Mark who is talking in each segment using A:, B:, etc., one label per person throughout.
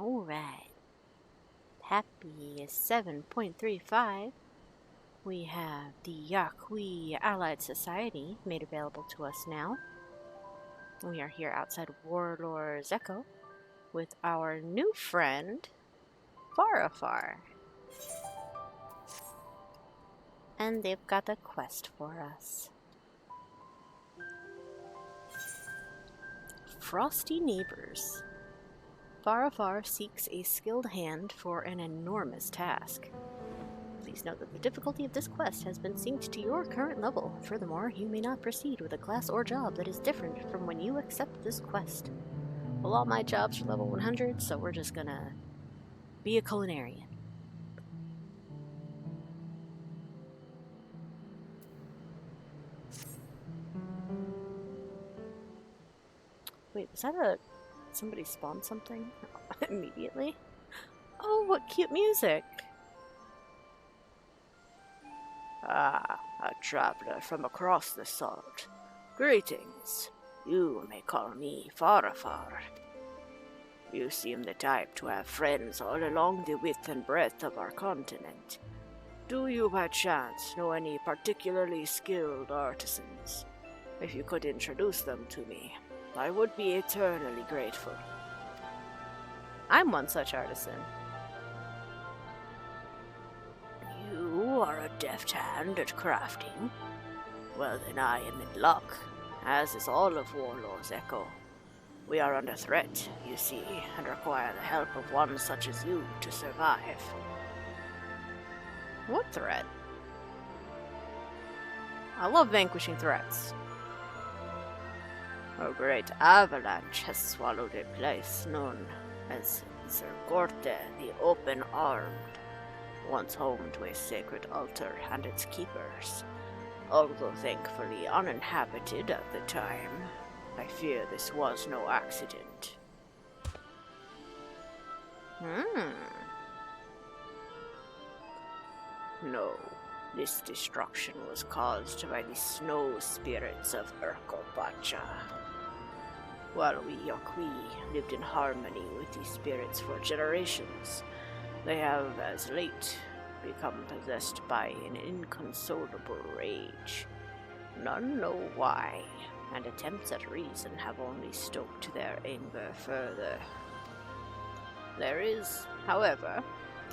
A: Alright. Happy is 7.35. We have the Yakui Allied Society made available to us now. We are here outside Worlar's Echo with our new friend, Farafar. And they've got a quest for us. Frosty Neighbors. Farafar seeks a skilled hand for an enormous task. Please note that the difficulty of this quest has been synced to your current level. Furthermore, you may not proceed with a class or job that is different from when you accept this quest. Well, all my jobs are level 100, so we're just gonna be a culinarian. Wait, was that somebody spawned something immediately? Oh, what cute music!
B: Ah, a traveler from across the salt. Greetings. You may call me Farafar. You seem the type to have friends all along the width and breadth of our continent. Do you by chance know any particularly skilled artisans? If you could introduce them to me, I would be eternally grateful.
A: I'm one such artisan.
B: You are a deft hand at crafting. Well, then I am in luck, as is all of Worlar's Echo. We are under threat, you see, and require the help of one such as you to survive.
A: What threat? I love vanquishing threats.
B: A great avalanche has swallowed a place known as Zirgorteh the Open-Armed, once home to a sacred altar and its keepers. Although thankfully uninhabited at the time, I fear this was no accident. No, this destruction was caused by the snow spirits of Zirgorteh. While we Yakui lived in harmony with these spirits for generations, they have as late become possessed by an inconsolable rage. None know why, and attempts at reason have only stoked their anger further. There is, however,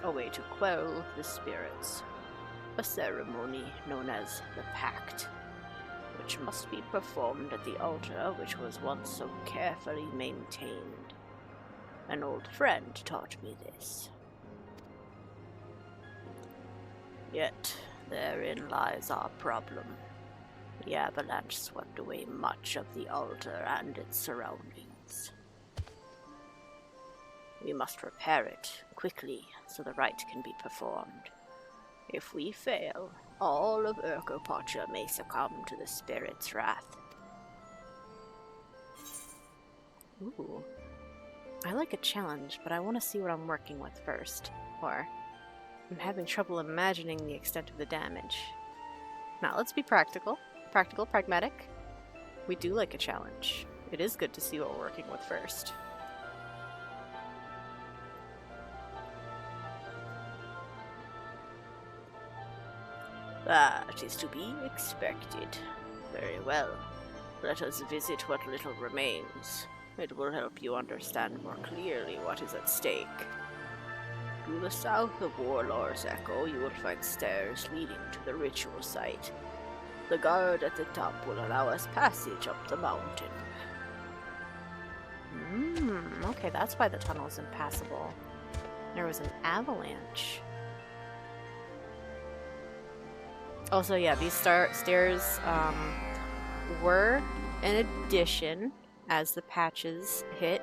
B: a way to quell the spirits, a ceremony known as the Pact, which must be performed at the altar which was once so carefully maintained. An old friend taught me this. Yet, therein lies our problem. The avalanche swept away much of the altar and its surroundings. We must repair it quickly so the rite can be performed. If we fail, all of Zirgorteh may succumb to the spirit's wrath.
A: Ooh. I like a challenge, but I want to see what I'm working with first. Or, I'm having trouble imagining the extent of the damage. Now, let's be practical. Practical, pragmatic. We do like a challenge. It is good to see what we're working with first.
B: That is to be expected. Very well. Let us visit what little remains. It will help you understand more clearly what is at stake. To the south of Worlar's Echo, you will find stairs leading to the ritual site. The guard at the top will allow us passage up the mountain.
A: Okay, that's why the tunnel is impassable. There was an avalanche. Also, yeah, these stairs were an addition as the patches hit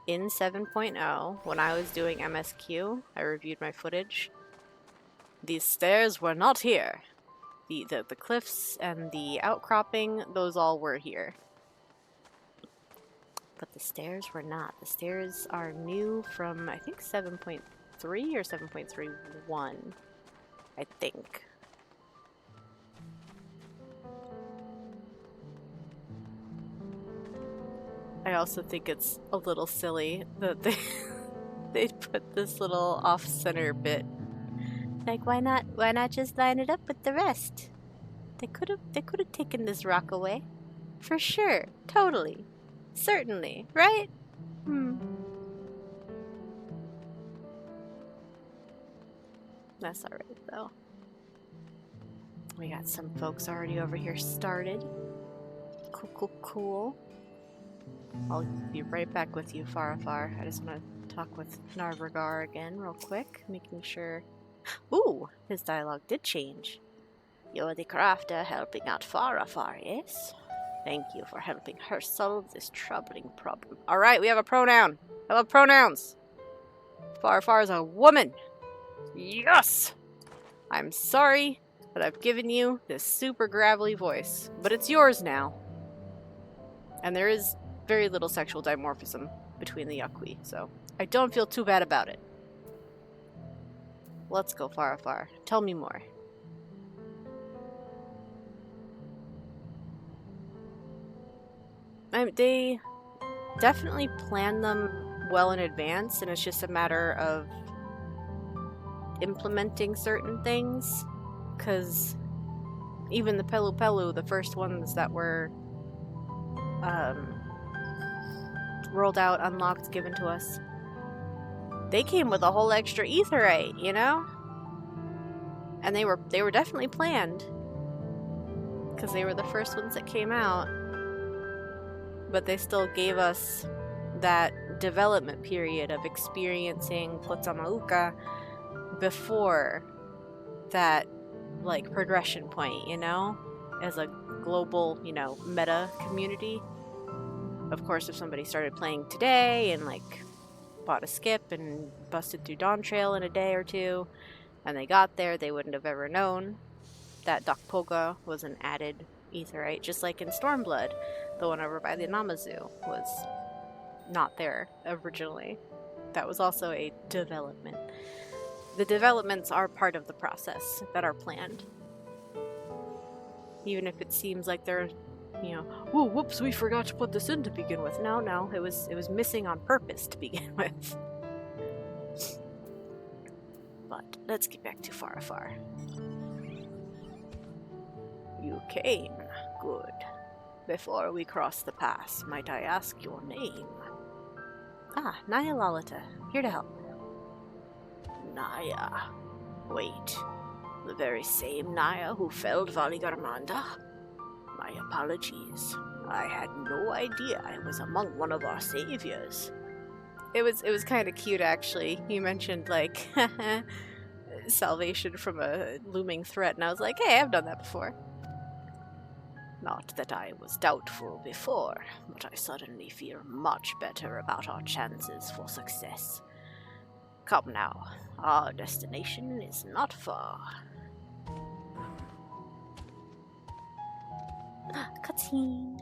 A: in 7.0. When I was doing MSQ, I reviewed my footage. These stairs were not here. The cliffs and the outcropping, those all were here. But the stairs were not. The stairs are new from, I think, 7.3 or 7.31. I think. I also think it's a little silly that They put this little off-center bit. Like, why not just line it up with the rest? They could have taken this rock away. For sure. Totally. Certainly. Right? That's alright, though. We got some folks already over here started. Cool. I'll be right back with you, Farafar. I just want to talk with Narvagar again real quick, making sure... Ooh! His dialogue did change.
B: You're the crafter helping out Farafar, yes? Thank you for helping her solve this troubling problem.
A: Alright, we have a pronoun! I love pronouns! Farafar is a woman! Yes! I'm sorry that I've given you this super gravelly voice, but it's yours now. And there is very little sexual dimorphism between the Yakwi, so I don't feel too bad about it. Let's go, Farafar. Tell me more. They definitely plan them well in advance, and it's just a matter of implementing certain things, because even the Pelu Pelu, the first ones that were rolled out, unlocked, given to us, they came with a whole extra aetheryte, you know? And they were definitely planned, because they were the first ones that came out, but they still gave us that development period of experiencing Potamauka before that, like, progression point, you know? As a global, you know, meta community. Of course, if somebody started playing today and, like, bought a skip and busted through Dawntrail in a day or two, and they got there, they wouldn't have ever known that Dakpoga was an added aetheryte, just like in Stormblood, the one over by the Namazu was not there originally. That was also a development. The developments are part of the process that are planned. Even if it seems like they're, you know, oh, whoops, we forgot to put this in to begin with. No, it was missing on purpose to begin with. But let's get back to Farafar. You came. Good. Before we cross the pass, might I ask your name? Ah, Naya Lalita. Here to help.
B: Naya. Wait. The very same Naya who felled Valigarmanda? My apologies. I had no idea I was among one of our saviors.
A: It was kind of cute, actually. You mentioned, like, salvation from a looming threat, and I was like, hey, I've done that before.
B: Not that I was doubtful before, but I suddenly feel much better about our chances for success. Come now, our destination is not far.
A: Cutscene.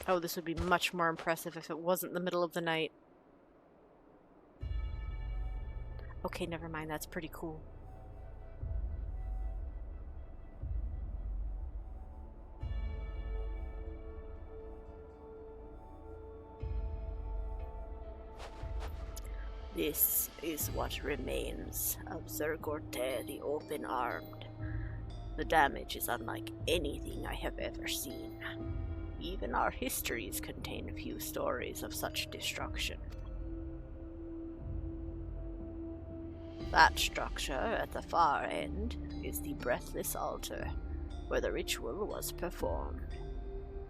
A: Oh, this would be much more impressive if it wasn't the middle of the night. Okay, never mind, that's pretty cool.
B: This is what remains of Zirgorteh the Open-Armed. The damage is unlike anything I have ever seen. Even our histories contain few stories of such destruction. That structure at the far end is the Breathless Altar, where the ritual was performed.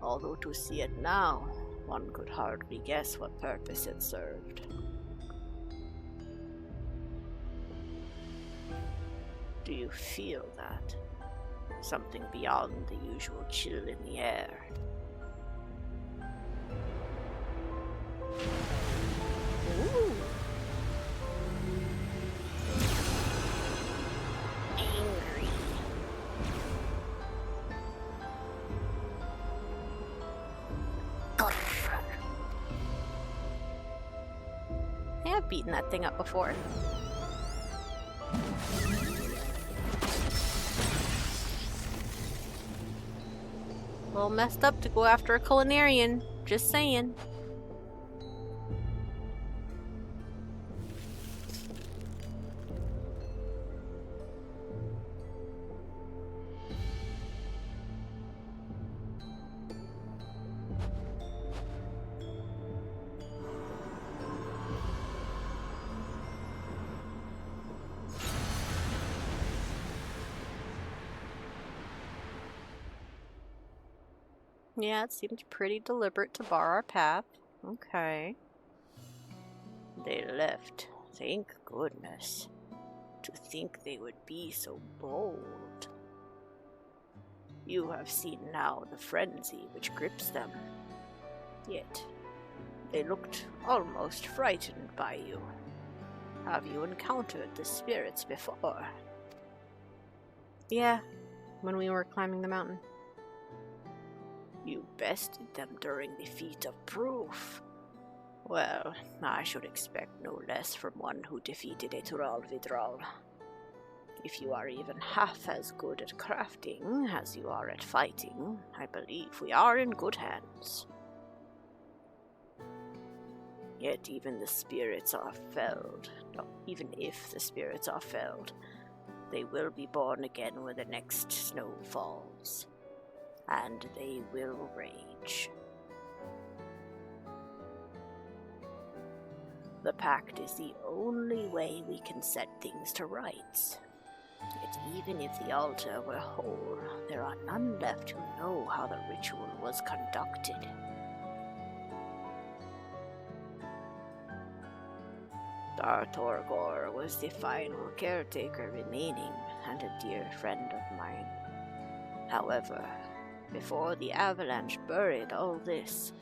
B: Although to see it now, one could hardly guess what purpose it served. Do you feel that? Something beyond the usual chill in the air.
A: Ooh.
B: Angry.
A: Yeah, I've beaten that thing up before. A little messed up to go after a culinarian. Just saying. Yeah, it seems pretty deliberate to bar our path. Okay.
B: They left. Thank goodness. To think they would be so bold. You have seen now the frenzy which grips them. Yet, they looked almost frightened by you. Have you encountered the spirits before?
A: Yeah, when we were climbing the mountain.
B: You bested them during the feat of proof. Well, I should expect no less from one who defeated a Vidral. If you are even half as good at crafting as you are at fighting, I believe we are in good hands. Yet even the spirits are felled. No, even if the spirits are felled, they will be born again when the next snow falls. And they will rage. The pact is the only way we can set things to rights. Yet even if the altar were whole, there are none left who know how the ritual was conducted. Dartorgor was the final caretaker remaining, and a dear friend of mine. However, before the avalanche buried all this,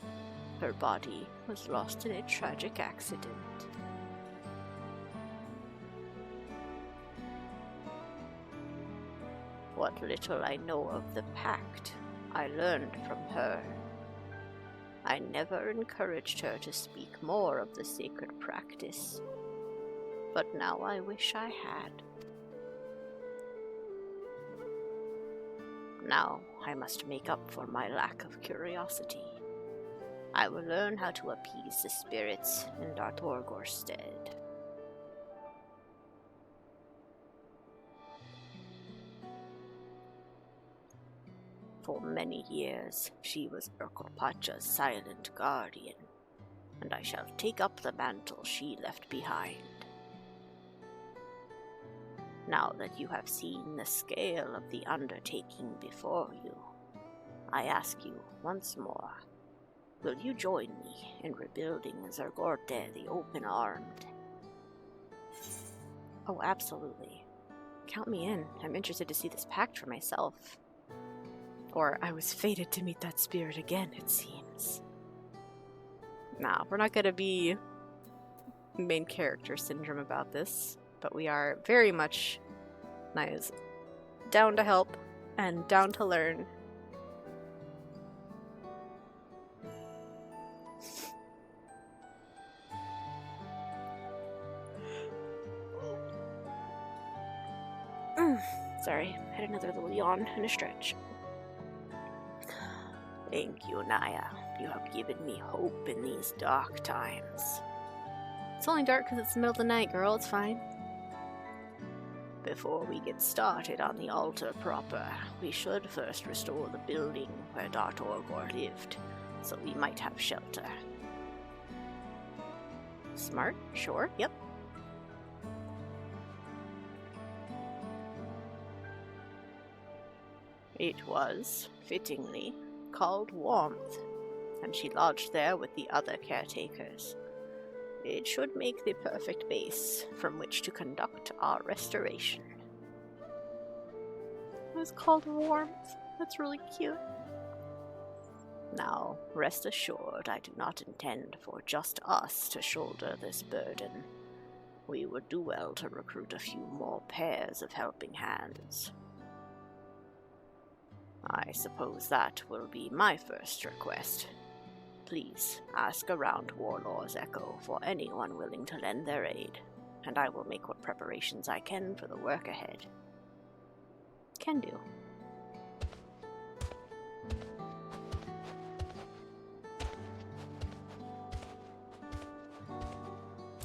B: her body was lost in a tragic accident. What little I know of the pact, I learned from her. I never encouraged her to speak more of the sacred practice, but now I wish I had. Now I must make up for my lack of curiosity. I will learn how to appease the spirits in Dartorgor's stead. For many years, she was Urkelpacha's silent guardian, and I shall take up the mantle she left behind. Now that you have seen the scale of the undertaking before you, I ask you once more, will you join me in rebuilding Zirgorteh the Open-Armed?
A: Oh, absolutely. Count me in. I'm interested to see this pact for myself. Or I was fated to meet that spirit again, it seems. Nah, we're not gonna be main character syndrome about this, but we are very much nice, down to help and down to learn. Sorry, had another little yawn and a stretch.
B: Thank you, Naya. You have given me hope in these dark times.
A: It's only dark because it's the middle of the night, girl. It's fine.
B: Before we get started on the altar proper, we should first restore the building where Dartorgor lived, so we might have shelter.
A: Smart? Sure. Yep.
B: It was, fittingly, called Warmth, and she lodged there with the other caretakers. It should make the perfect base from which to conduct our restoration.
A: It was called Warmth. That's really cute.
B: Now, rest assured, I do not intend for just us to shoulder this burden. We would do well to recruit a few more pairs of helping hands. I suppose that will be my first request. Please ask around Worlar's Echo for anyone willing to lend their aid, and I will make what preparations I can for the work ahead.
A: Can do.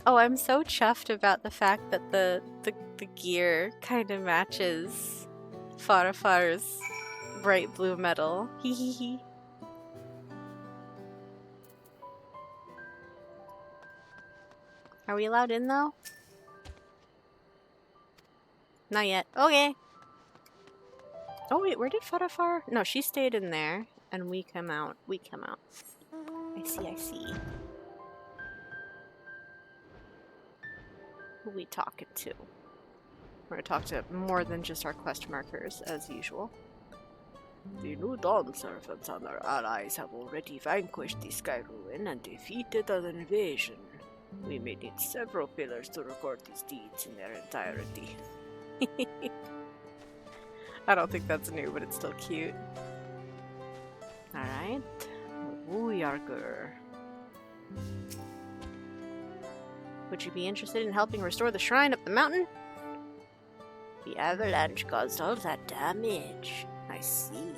A: Oh, I'm so chuffed about the fact that the gear kind of matches Farafar's bright blue metal. Hee hee hee. Are we allowed in though? Not yet. Okay. Oh wait, where did Farafar? No, she stayed in there, and we come out. We come out. I see, I see. Who we talking to? We're gonna talk to more than just our quest markers, as usual.
B: The new Dawn servants and their allies have already vanquished the Sky Ruin and defeated an invasion. We may need several pillars to record these deeds in their entirety.
A: I don't think that's new, but it's still cute. Alright. Wooyarger. Would you be interested in helping restore the shrine up the mountain?
B: The avalanche caused all that damage. I see.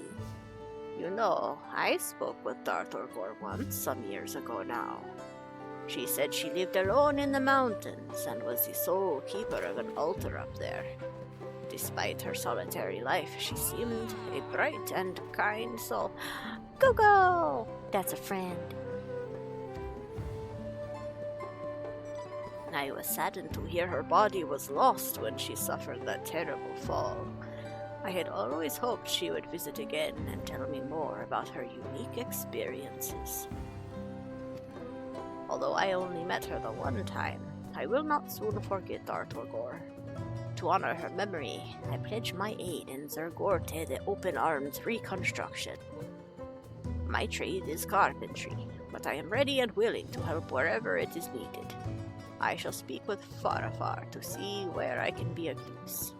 B: You know, I spoke with Darthorgor once, some years ago now. She said she lived alone in the mountains and was the sole keeper of an altar up there. Despite her solitary life, she seemed a bright and kind soul. Go! That's a friend. I was saddened to hear her body was lost when she suffered that terrible fall. I had always hoped she would visit again and tell me more about her unique experiences. Although I only met her the one time, I will not soon forget Darthorgor. To honor her memory, I pledge my aid in Zirgorteh the Open Arms reconstruction. My trade is carpentry, but I am ready and willing to help wherever it is needed. I shall speak with Farafar to see where I can be of use.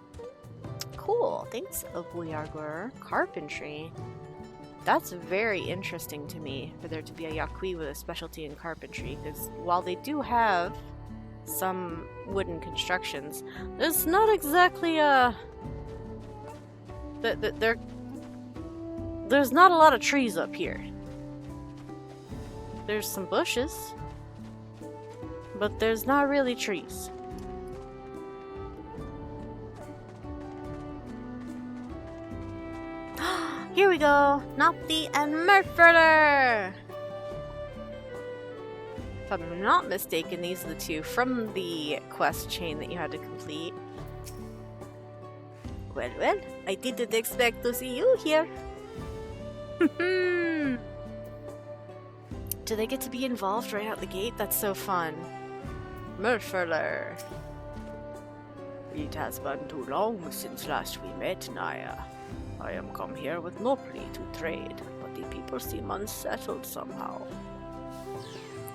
A: Cool, thanks, Wooyarger. Carpentry. That's very interesting to me, for there to be a Yaqui with a specialty in carpentry, because while they do have some wooden constructions, there's not exactly a... There's not a lot of trees up here. There's some bushes, but there's not really trees. Here we go! Nopti and Murfurler! If I'm not mistaken, these are the two from the quest chain that you had to complete.
B: Well, I didn't expect to see you here.
A: Do they get to be involved right out the gate? That's so fun. Murfurler.
B: It has been too long since last we met, Naya. I am come here with no plea to trade, but the people seem unsettled somehow.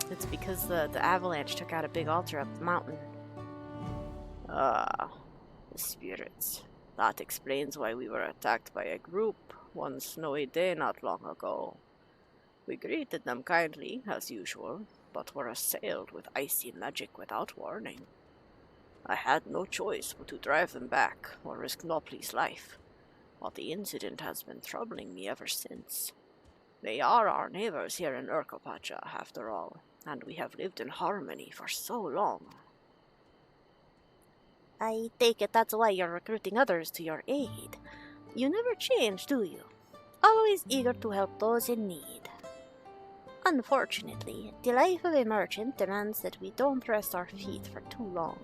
A: It's because the avalanche took out a big altar up the mountain.
B: Ah, the spirits. That explains why we were attacked by a group one snowy day not long ago. We greeted them kindly, as usual, but were assailed with icy magic without warning. I had no choice but to drive them back or risk Nopli's life, but the incident has been troubling me ever since. They are our neighbors here in Urkopacha, after all, and we have lived in harmony for so long.
A: I take it that's why you're recruiting others to your aid. You never change, do you? Always eager to help those in need. Unfortunately, the life of a merchant demands that we don't rest our feet for too long.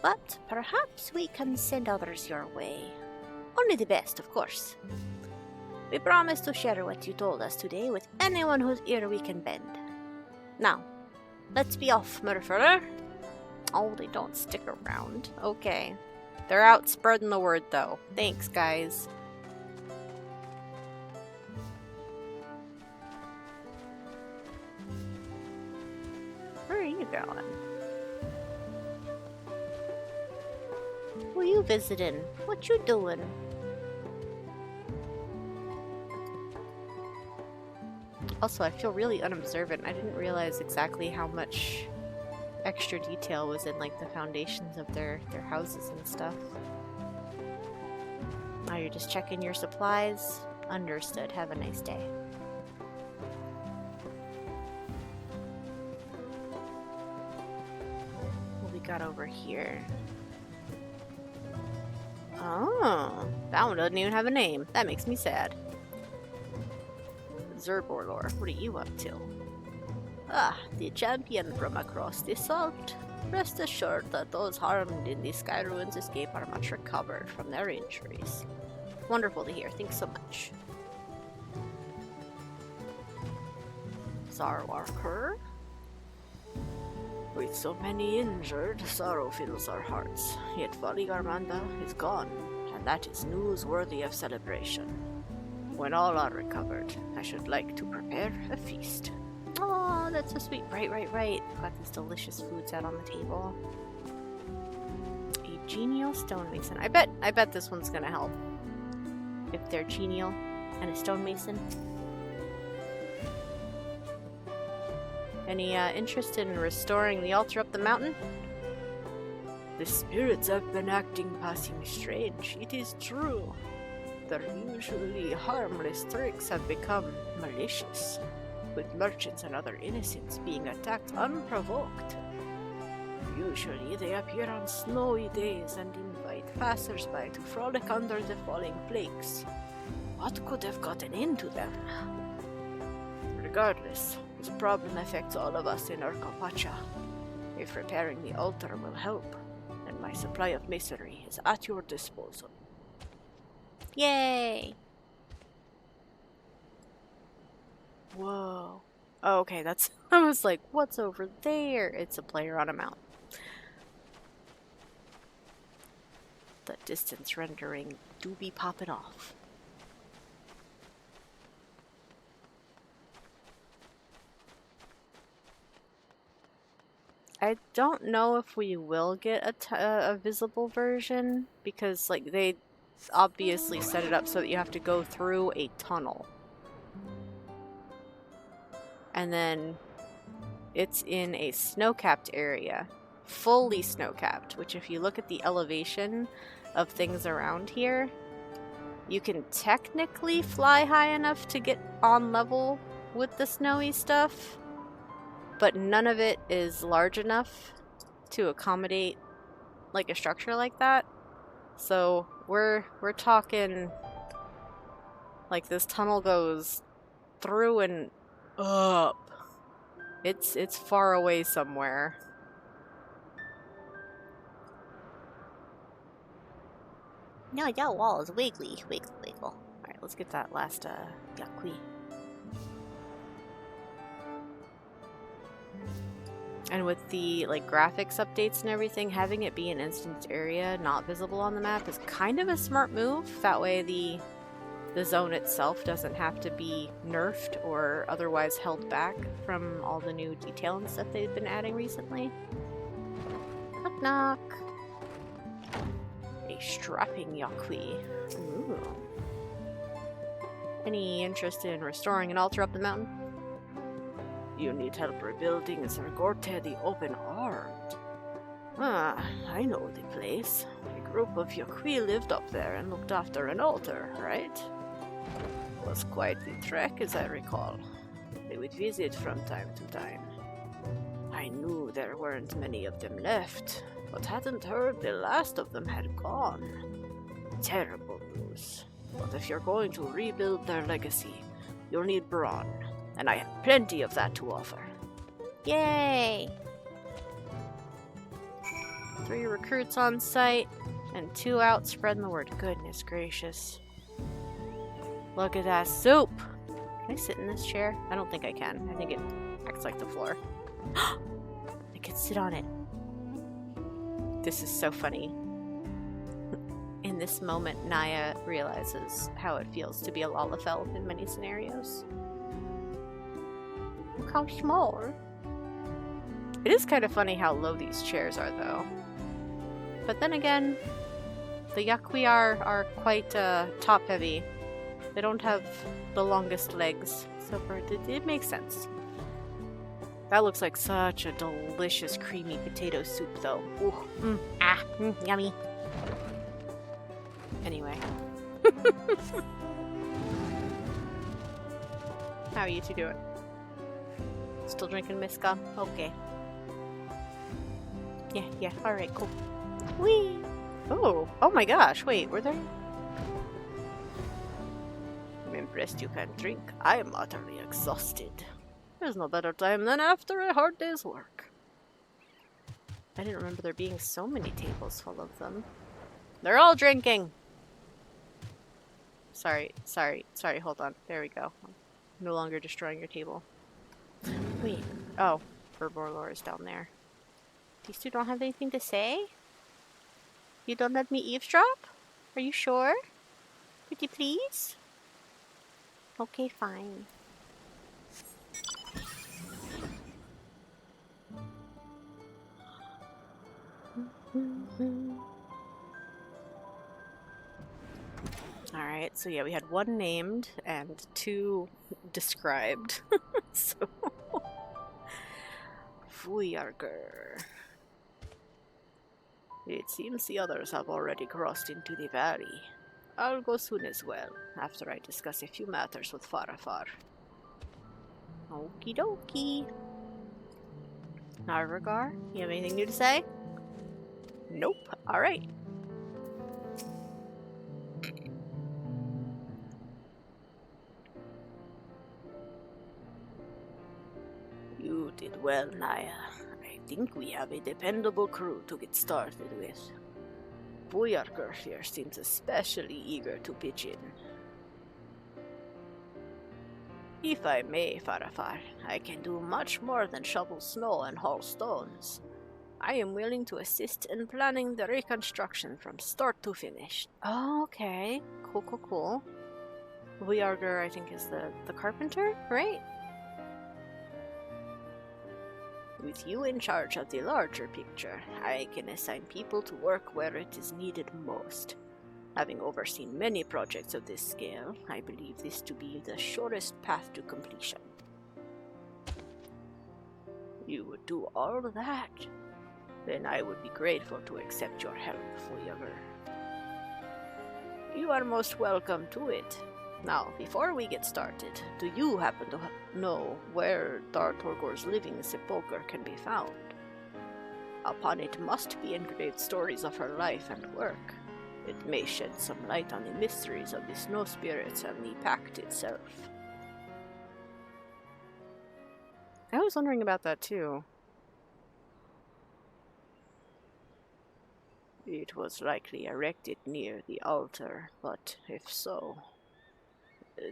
A: But perhaps we can send others your way. Only the best, of course. We promise to share what you told us today with anyone whose ear we can bend. Now, let's be off, Murfurler. Oh, they don't stick around. Okay. They're out spreading the word, though. Thanks, guys. Where are you going? Who you visiting? What you doing? Also, I feel really unobservant. I didn't realize exactly how much extra detail was in like the foundations of their houses and stuff. Oh, you're just checking your supplies? Understood. Have a nice day. got over here? Oh, that one doesn't even have a name. That makes me sad. Zirgorteh, what are you up to?
B: Ah, the champion from across the salt. Rest assured that those harmed in the Sky Ruins escape are much recovered from their injuries.
A: Wonderful to hear. Thanks so much.
B: Zarwarker? With so many injured, sorrow fills our hearts. Yet Valigarmanda is gone, and that is news worthy of celebration. When all are recovered, I should like to prepare a feast.
A: Oh, that's so sweet. Right. Got these delicious foods out on the table. A genial stonemason. I bet this one's gonna help. If they're genial and a stonemason. Any interest in restoring the altar up the mountain?
B: The spirits have been acting passing strange, it is true. Their usually harmless tricks have become malicious, with merchants and other innocents being attacked unprovoked. Usually they appear on snowy days and invite passers-by to frolic under the falling flakes. What could have gotten into them? Regardless, this problem affects all of us in Urkopacha. If repairing the altar will help, then my supply of masonry is at your disposal.
A: Yay! Whoa. Oh, okay, that's... I was like, what's over there? It's a player on a mountain. The distance rendering do be popping off. I don't know if we will get a visible version, because like they obviously set it up so that you have to go through a tunnel. And then it's in a snow-capped area, fully snow-capped, which if you look at the elevation of things around here, you can technically fly high enough to get on level with the snowy stuff, but none of it is large enough to accommodate like a structure like that. So we're talking like this tunnel goes through and up. It's far away somewhere.
B: No, that wall is wiggly. Wiggle.
A: Alright, let's get that last Yakui. And with the like graphics updates and everything, having it be an instanced area not visible on the map is kind of a smart move. That way the zone itself doesn't have to be nerfed or otherwise held back from all the new detail and stuff they've been adding recently. Knock knock. A strapping Yakui. Ooh. Any interest in restoring an altar up the mountain?
B: You need help rebuilding Zirgorteh the Open-Armed. Ah, I know the place. A group of Yakui lived up there and looked after an altar, right? It was quite the trek, as I recall. They would visit from time to time. I knew there weren't many of them left, but hadn't heard the last of them had gone. Terrible news. But if you're going to rebuild their legacy, you'll need brawn, and I have plenty of that to offer.
A: Yay! 3 recruits on site, and 2 out spreading the word. Goodness gracious. Look at that soup! Can I sit in this chair? I don't think I can. I think it acts like the floor. I can sit on it. This is so funny. In this moment, Naya realizes how it feels to be a Lalafell in many scenarios. Look how small. It is kind of funny how low these chairs are, though. But then again, the Yakui are quite top-heavy. They don't have the longest legs, so it makes sense. That looks like such a delicious creamy potato soup, though. Ooh, yummy. Anyway. How are you two doing? Still drinking Miska? Okay. Yeah, alright, cool. Whee! Oh my gosh, wait, were there?
B: I'm impressed you can drink. I am utterly exhausted. There's no better time than after a hard day's work.
A: I didn't remember there being so many tables full of them. They're all drinking! Sorry, hold on. There we go. I'm no longer destroying your table. Wait, oh, Worlar is down there. These two don't have anything to say? You don't let me eavesdrop? Are you sure? Pretty please? Okay, fine. Alright, so yeah, we had one named and two described. So.
B: Fuyarger. It seems the others have already crossed into the valley. I'll go soon as well, after I discuss a few matters with Farafar.
A: Okie dokie. Narvagar, you have anything new to say?
B: Nope. Alright. You did well, Naya. I think we have a dependable crew to get started with. Fuyarger here seems especially eager to pitch in. If I may, Farafar, I can do much more than shovel snow and haul stones. I am willing to assist in planning the reconstruction from start to finish.
A: Oh, okay. Cool. Fuyarger, I think, is the carpenter, right?
B: With you in charge of the larger picture, I can assign people to work where it is needed most. Having overseen many projects of this scale, I believe this to be the shortest path to completion. You would do all of that? Then I would be grateful to accept your help, Fuyarger. You are most welcome to it. Now, before we get started, do you happen to know where Dartorgor's living sepulchre can be found? Upon it must be engraved stories of her life and work. It may shed some light on the mysteries of the snow spirits and the pact itself.
A: I was wondering about that too.
B: It was likely erected near the altar, but if so,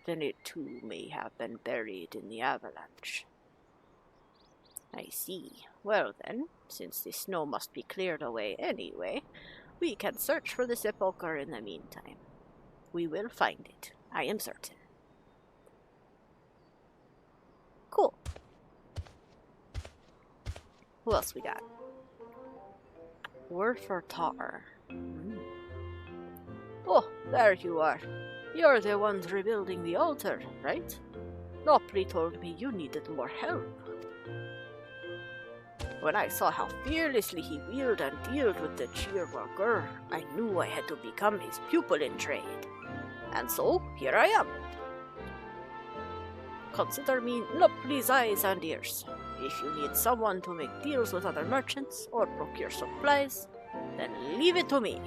B: then it too may have been buried in the avalanche. I see. Well then, since the snow must be cleared away anyway, we can search for the sepulchre in the meantime. We will find it, I am certain.
A: Cool. Who else we got? Word for Tar.
B: Oh, there you are. You're the ones rebuilding the altar, right? Nopli told me you needed more help. When I saw how fearlessly he wheeled and dealt with the Zirgorteh, I knew I had to become his pupil in trade. And so, here I am. Consider me Nopli's eyes and ears. If you need someone to make deals with other merchants or procure supplies, then leave it to me.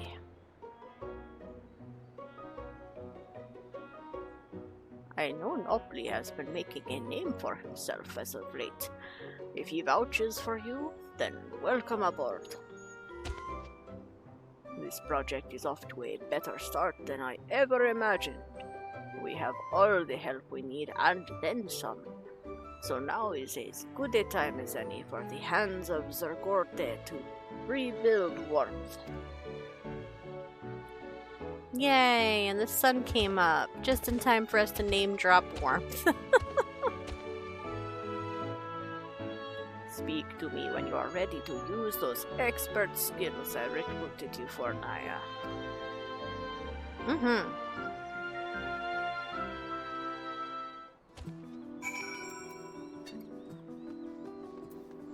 B: I know Nopli has been making a name for himself as of late. If he vouches for you, then welcome aboard. This project is off to a better start than I ever imagined. We have all the help we need and then some. So now is as good a time as any for the hands of Zirgorteh to rebuild warmth.
A: Yay, and the sun came up, just in time for us to name drop warmth.
B: Speak to me when you are ready to use those expert skills I recruited you for, Naya.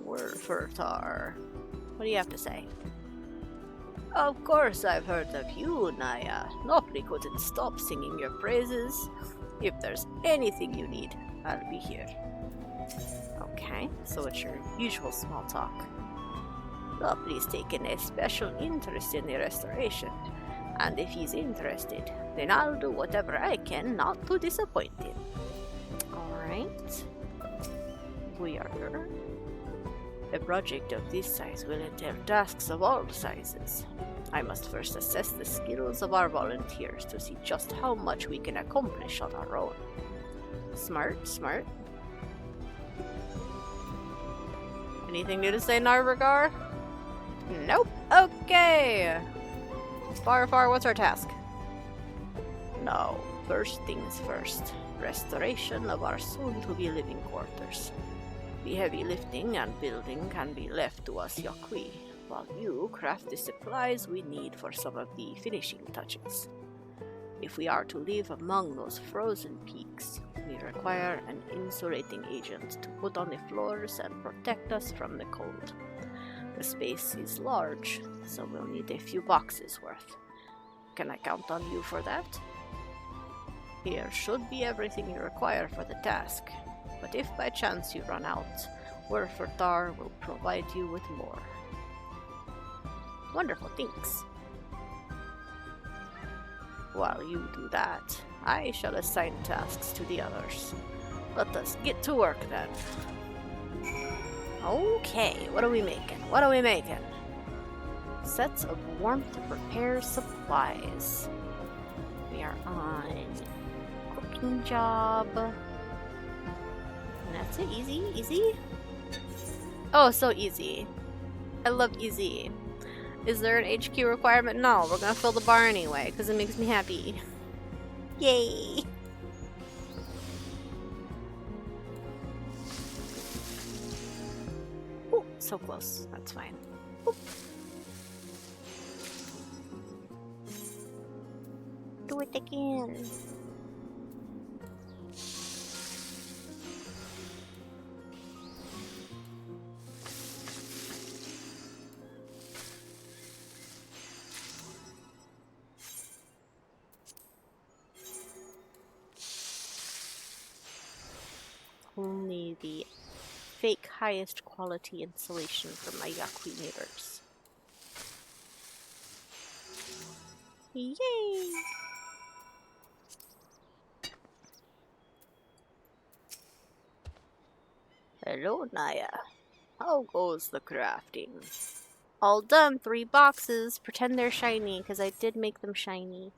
A: Word for Tar. What do you have to say?
B: Of course I've heard of you, Naya. Nopli couldn't stop singing your praises. If there's anything you need, I'll be here.
A: Okay, so it's your usual small talk.
B: Lopley's taken a special interest in the restoration, and if he's interested, then I'll do whatever I can not to disappoint him.
A: Alright. We are.
B: A project of this size will entail tasks of all sizes. I must first assess the skills of our volunteers to see just how much we can accomplish on our own.
A: Smart, smart. Anything new to say, Narvagar? Nope. Okay. Far, what's our task?
B: Now, first things first. Restoration of our soon-to-be living quarters. The heavy lifting and building can be left to us Yaqui, while you craft the supplies we need for some of the finishing touches. If we are to live among those frozen peaks, we require an insulating agent to put on the floors and protect us from the cold. The space is large, so we'll need a few boxes worth. Can I count on you for that? Here should be everything you require for the task, but if by chance you run out, Werfertar will provide you with more.
A: Wonderful, thanks.
B: While you do that, I shall assign tasks to the others. Let us get to work then.
A: Okay, what are we making? Sets of warmth repair supplies. We are on cooking job. And that's it, easy. Oh, so easy. I love easy. Is there an HQ requirement? No, we're gonna fill the bar anyway, because it makes me happy. Yay! Oh, so close. That's fine. Oop. Do it again. Only the fake highest quality insulation from my Yaqui neighbors. Yay!
B: Hello, Naya. How goes the crafting?
A: All done. 3 boxes. Pretend they're shiny, because I did make them shiny.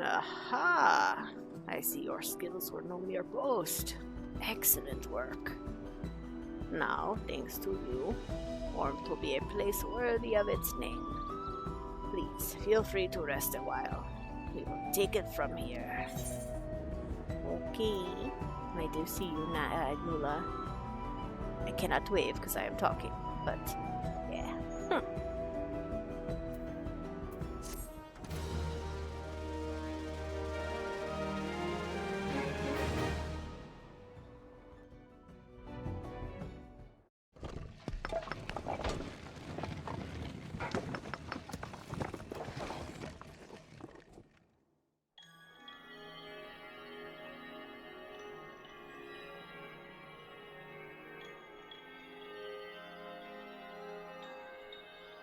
B: Aha! I see your skills were no mere boast. Excellent work. Now, thanks to you, Warmth will be a place worthy of its name. Please, feel free to rest a while. We will take it from here.
A: Okay. I do see you, Nula. I cannot wave because I am talking, but yeah.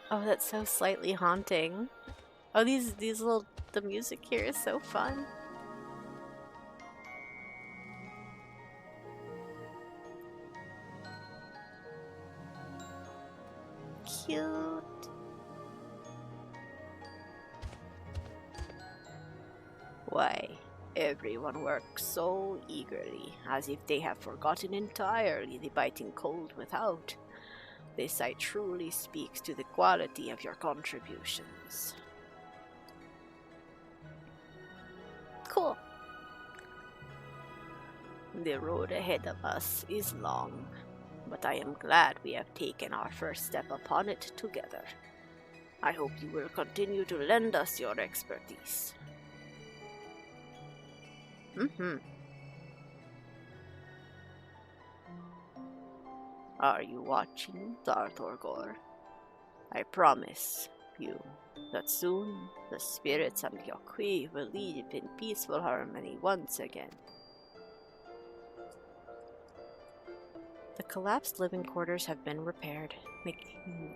A: Oh, that's so slightly haunting. Oh, these little, the music here is so fun. Cute.
B: Why, everyone works so eagerly, as if they have forgotten entirely the biting cold without. This sight truly speaks to the quality of your contributions.
A: Cool.
B: The road ahead of us is long, but I am glad we have taken our first step upon it together. I hope you will continue to lend us your expertise. Are you watching, Darthorgor? I promise you that soon the spirits and Yaqui will live in peaceful harmony once again.
A: The collapsed living quarters have been repaired,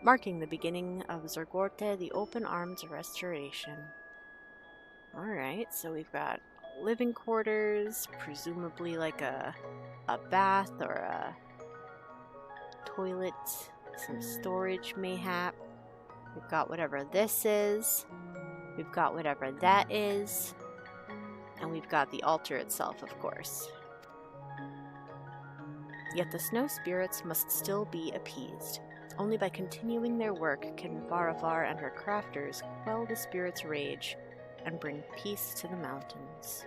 A: marking the beginning of Zirgorteh, the open arms restoration. Alright, so we've got living quarters, presumably like a bath or a toilet, some storage mayhap. We've got whatever this is, we've got whatever that is, and we've got the altar itself, of course. Yet the snow spirits must still be appeased. Only by continuing their work can Varavar and her crafters quell the spirits' rage and bring peace to the mountains.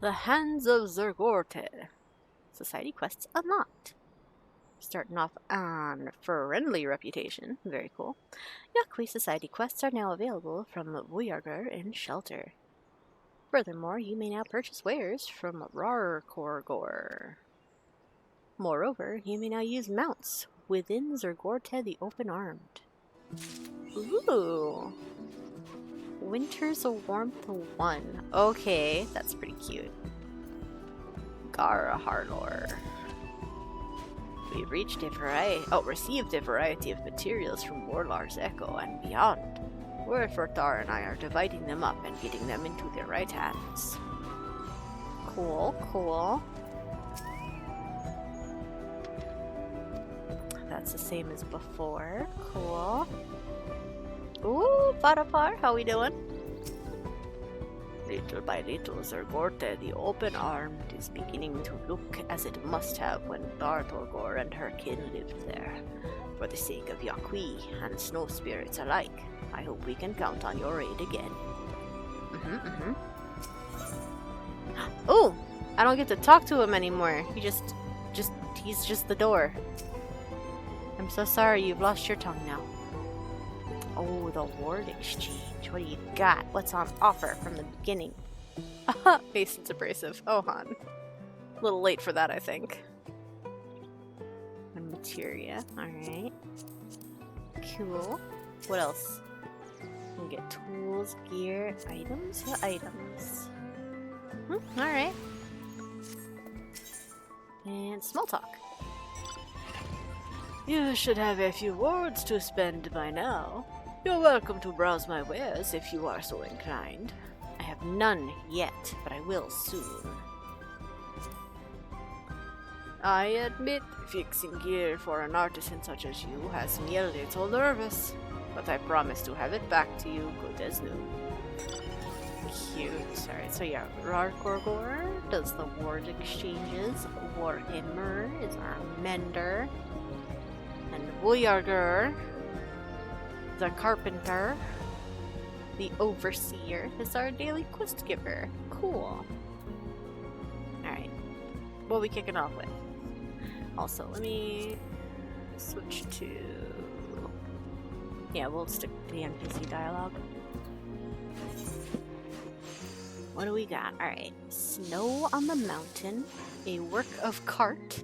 A: The Hands of Zirgorteh. Society quests unlocked. Starting off on friendly reputation. Very cool. Yakwi Society quests are now available from Voyager in Shelter. Furthermore, you may now purchase wares from Rarkorgor. Moreover, you may now use mounts within Zirgorteh the Open-Armed. Ooh! Winter's Warmth 1. Okay, that's pretty cute. Garaharlor. We've received a variety of materials from Worlar's Echo and beyond. Werfertar and I are dividing them up and getting them into their right hands. Cool, cool. That's the same as before. Cool. Ooh, Farapar, how we doing? Little by little, Zirgorteh, the open-armed, is beginning to look as it must have when Dartorgor and her kin lived there. For the sake of Yakwi and snow spirits alike, I hope we can count on your aid again. Oh! I don't get to talk to him anymore. He's just the door. I'm so sorry, you've lost your tongue now. Oh, the ward exchange. What do you got? What's on offer from the beginning? Mason's abrasive. Oh, hon. A little late for that, I think. And materia. Alright. Cool. What else? We get tools, gear, items. Yeah, items. Alright. And small talk. You should have a few words to spend by now. You're welcome to browse my wares if you are so inclined. I have none yet, but I will soon. I admit, fixing gear for an artisan such as you has me a little nervous, but I promise to have it back to you good as new. Cute. Alright, so yeah, Rarkorgor does the ward exchanges, Warhammer is our mender, and Voyager, the carpenter, the overseer, is our daily quest giver. Cool. Alright, what are we kicking off with? Also, let me switch to... Yeah, we'll stick to the NPC dialogue. What do we got? Alright, snow on the mountain, a work of cart,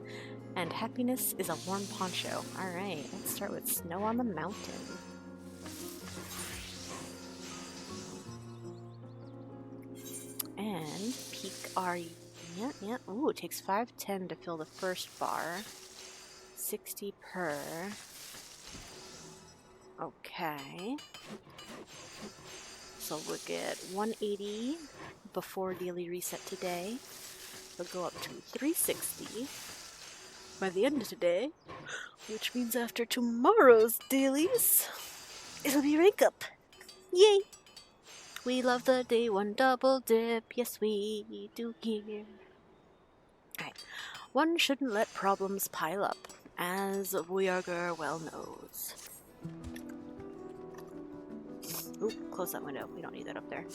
A: and happiness is a warm poncho. Alright, let's start with snow on the mountain. And peak our... Yeah. Ooh, it takes 510 to fill the first bar. 60 per. Okay. So we'll get 180 before daily reset today. We'll go up to 360 by the end of today, which means after tomorrow's dailies, it'll be rank up. Yay! We love the day one double dip, yes we do here. Alright, one shouldn't let problems pile up, as Voyager well knows. Ooh, close that window, we don't need that up there.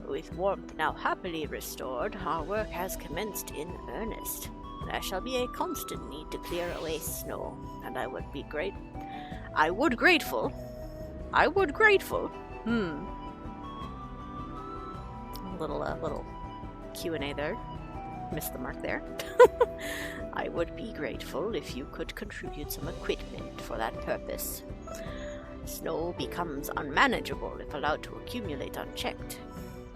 A: With warmth now happily restored, our work has commenced in earnest. There shall be a constant need to clear away snow, and I would grateful. A little Q&A there. Missed the mark there.
B: I would be grateful if you could contribute some equipment for that purpose. Snow becomes unmanageable if allowed to accumulate unchecked.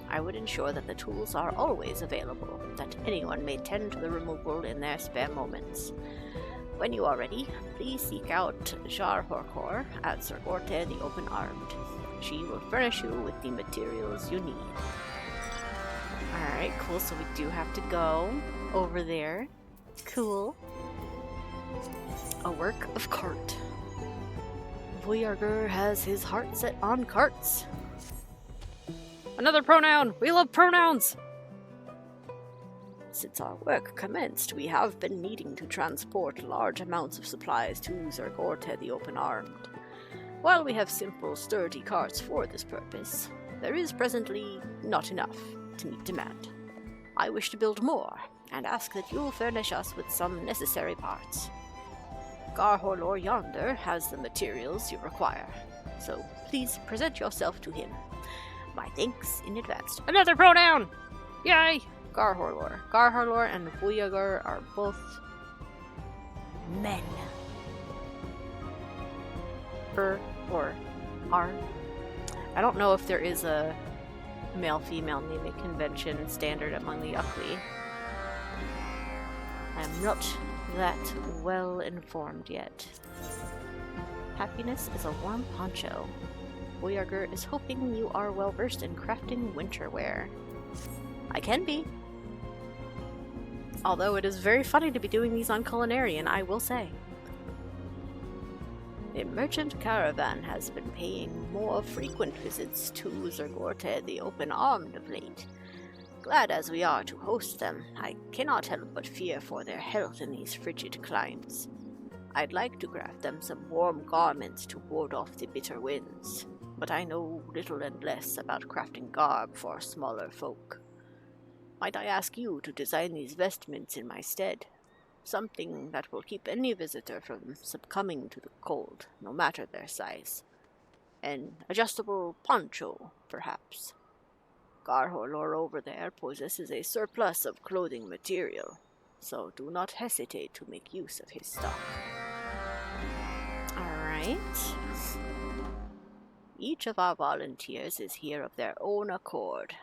B: I would ensure that the tools are always available, that anyone may tend to the removal in their spare moments. When you are ready, please seek out Zirgorteh at Zirgorteh the Open-Armed. She will furnish you with the materials you need.
A: Alright, cool. So we do have to go over there. Cool. A work of cart. Voyager has his heart set on carts. Another pronoun! We love pronouns!
B: Since our work commenced, we have been needing to transport large amounts of supplies to Zirgorteh the Open-Armed. While we have simple, sturdy carts for this purpose, there is presently not enough to meet demand. I wish to build more, and ask that you furnish us with some necessary parts. Worlar yonder has the materials you require, so please present yourself to him. My thanks in advance.
A: Another pronoun! Yay! Worlar. Worlar and Voyager are both
B: Men.
A: Or are. I don't know if there is a male-female naming convention standard among the Yuckli. I'm not that well informed yet. Happiness is a warm poncho. Voyager is hoping you are well versed in crafting winter wear. I can be. Although it is very funny to be doing these on Culinarian, I will say.
B: The merchant caravan has been paying more frequent visits to Zirgorteh the Open-Armed of late. Glad as we are to host them, I cannot help but fear for their health in these frigid climes. I'd like to craft them some warm garments to ward off the bitter winds, but I know little and less about crafting garb for smaller folk. Might I ask you to design these vestments in my stead? Something that will keep any visitor from succumbing to the cold, no matter their size. An adjustable poncho, perhaps. Worlar over there possesses a surplus of clothing material, so do not hesitate to make use of his stock.
A: Alright.
B: Each of our volunteers is here of their own accord,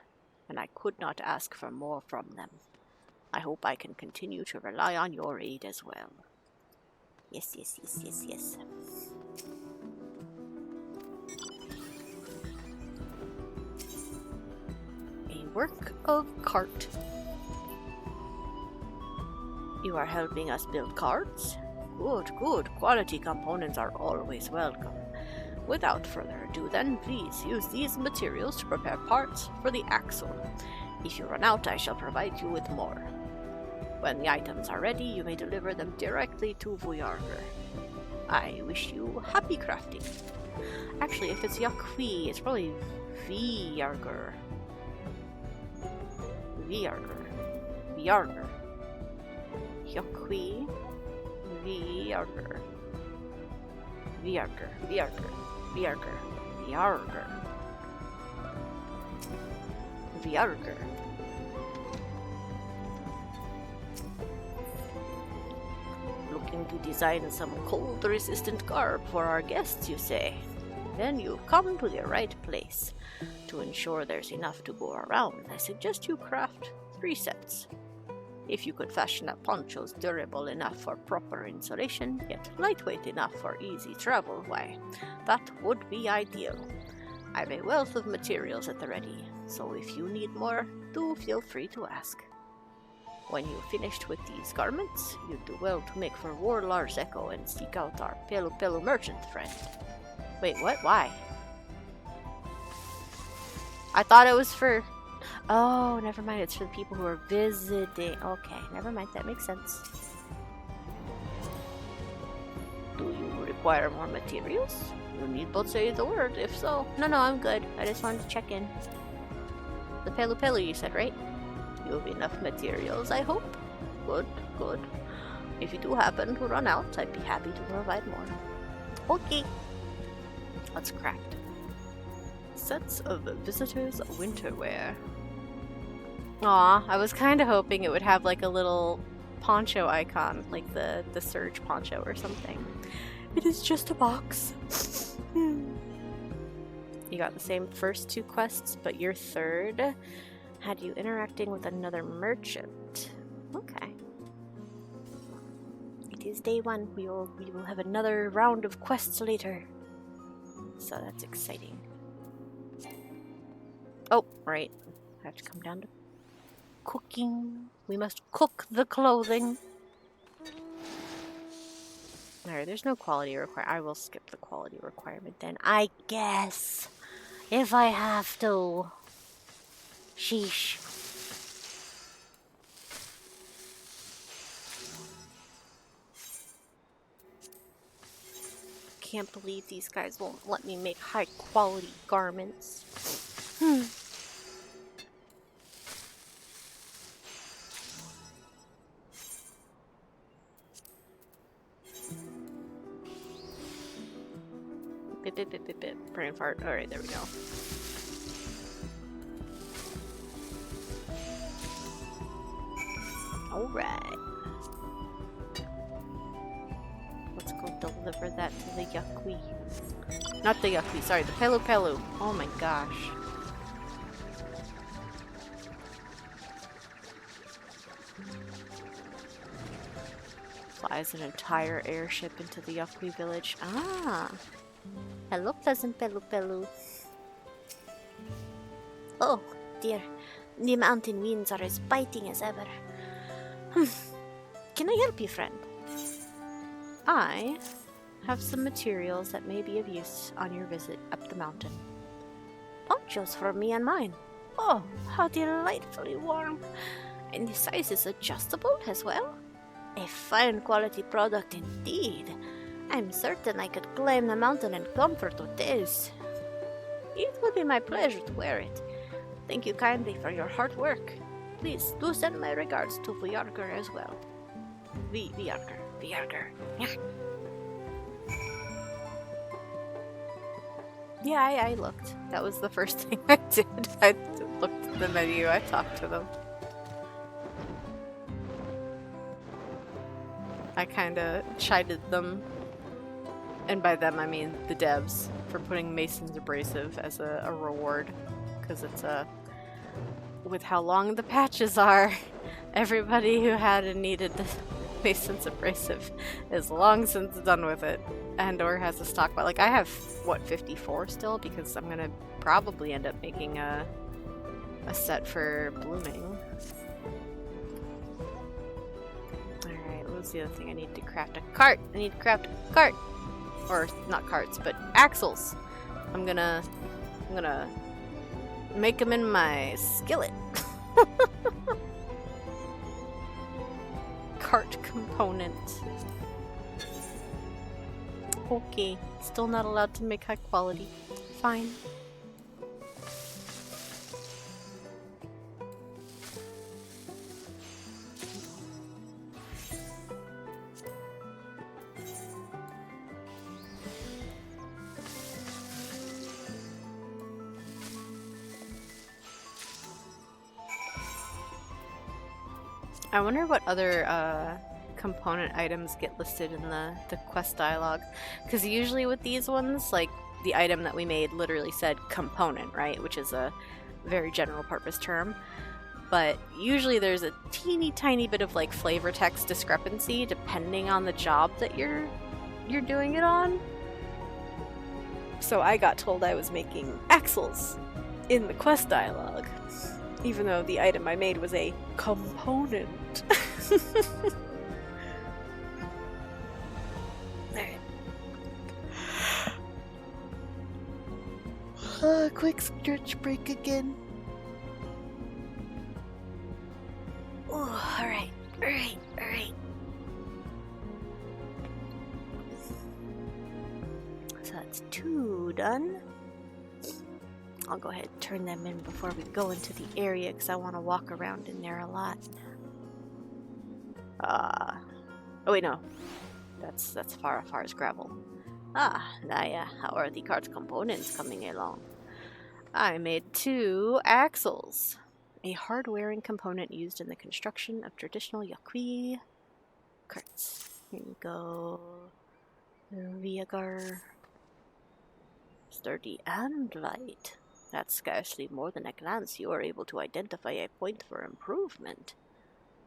B: and I could not ask for more from them. I hope I can continue to rely on your aid as well. Yes.
A: A work of cart.
B: You are helping us build carts? Good. Quality components are always welcome. Without further ado then, please use these materials to prepare parts for the axle. If you run out, I shall provide you with more. When the items are ready, you may deliver them directly to Voyager. I wish you happy crafting.
A: Actually, if it's Yuckli, it's probably Voyager. Yuckli,
B: Voyager. Looking to design some cold-resistant garb for our guests, you say? Then you've come to the right place. To ensure there's enough to go around, I suggest you craft 3 sets. If you could fashion up ponchos durable enough for proper insulation, yet lightweight enough for easy travel, why, that would be ideal. I have a wealth of materials at the ready, so if you need more, do feel free to ask. When you've finished with these garments, you'd do well to make for Worlar's echo and seek out our Pelu merchant friend.
A: Wait, what? Why? I thought it was for... Oh, never mind. It's for the people who are visiting. Okay, never mind. That makes sense.
B: Do you require more materials? You need but say the word, if so.
A: No, I'm good. I just wanted to check in. The Pelu you said, right?
B: You have enough materials, I hope? Good. If you do happen to run out, I'd be happy to provide more.
A: Okay. Let's craft.
B: Sets of visitors' winter wear.
A: Aw, I was kind of hoping it would have like a little poncho icon, like the Surge poncho or something. It is just a box. You got the same first 2 quests, but your third had you interacting with another merchant. Okay. It is day 1. We will have another round of quests later. So that's exciting. Oh, right. I have to come down to cooking. We must cook the clothing. Alright, there's no quality requirement. I will skip the quality requirement then, I guess. If I have to. Sheesh. Can't believe these guys won't let me make high quality garments. Bip, bip, bip, bip, bip. Brain fart. Alright, there we go. Alright. Let's go deliver that to the Yakui. Not the Yakui, sorry, the Pelu Pelu. Oh my gosh. Flies an entire airship into the Yakui village. Ah! Hello, pleasant Pelu Pelu. Oh, dear. The mountain winds are as biting as ever. Can I help you, friend? I have some materials that may be of use on your visit up the mountain. Ponchos for me and mine. Oh, how delightfully warm. And the size is adjustable as well. A fine quality product indeed. I'm certain I could climb the mountain in comfort with this. It would be my pleasure to wear it. Thank you kindly for your hard work. Please do send my regards to Vyarger as well. Vyarger. Yeah, I looked. That was the first thing I did. I looked at the menu, I talked to them. I kinda chided them, and by them I mean the devs, for putting Mason's Abrasive as a reward. Because it's with how long the patches are, everybody who had and needed the Mason's Abrasive is long since done with it, and or has a stockpile. Like I have, what, 54 still, because I'm gonna probably end up making a set for blooming. Alright, what was the other thing? I need to craft a cart! I need to craft a cart! Or, not carts, but axles! I'm gonna make them in my skillet. Cart component. Okay, still not allowed to make high quality. Fine. I wonder what other component items get listed in the quest dialogue. Because usually with these ones, like, the item that we made literally said component, right? Which is a very general purpose term. But usually there's a teeny tiny bit of, like, flavor text discrepancy depending on the job that you're doing it on. So I got told I was making axles in the quest dialogue. Even though the item I made was a component. Alright. Quick stretch break again. Oh, alright. So that's 2 done. I'll go ahead and turn them in before we go into the area because I want to walk around in there a lot. Oh wait, no. That's far as gravel. Naya, how are the cart components coming along? I made 2 axles. A hard-wearing component used in the construction of traditional Yaqui carts. Here you go. Viagar. Sturdy and light. At scarcely more than a glance, you are able to identify a point for improvement.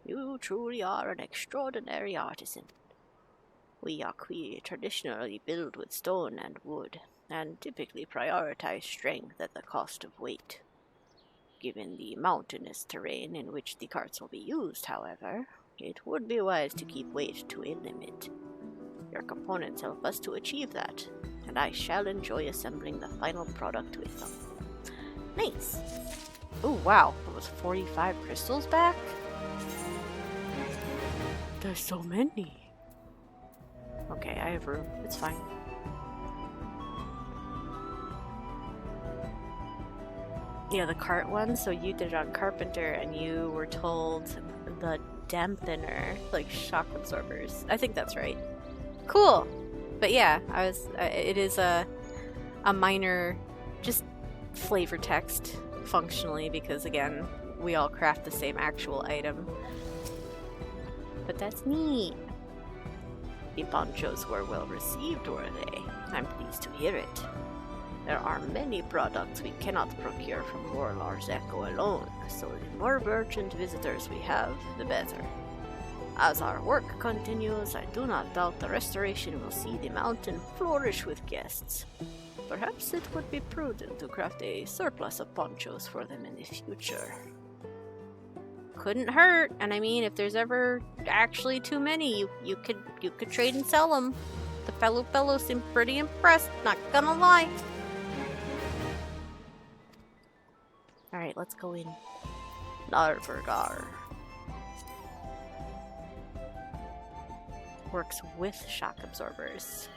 A: You truly are an extraordinary artisan. We Yaqui traditionally build with stone and wood, and typically prioritize strength at the cost of weight. Given the mountainous terrain in which the carts will be used, however, it would be wise to keep weight to a limit. Your components help us to achieve that, and I shall enjoy assembling the final product with them. Nice! Oh wow, it was 45 crystals back? There's so many! Okay, I have room. It's fine. Yeah, the cart one, so you did it on Carpenter, and you were told the dampener, like shock absorbers. I think that's right. Cool! But yeah, it is a minor, just flavor text, functionally, because again, we all craft the same actual item. But that's neat. The ponchos were well received, were they? I'm pleased to hear it. There are many products we cannot procure from Worlar's Echo alone, so the more merchant visitors we have, the better. As our work continues, I do not doubt the restoration will see the mountain flourish with guests. Perhaps it would be prudent to craft a surplus of ponchos for them in the future. Couldn't hurt, and I mean, if there's ever actually too many, you could trade and sell them. The fellow seemed pretty impressed, not gonna lie. Alright, let's go in. Narvergar. Works with shock absorbers.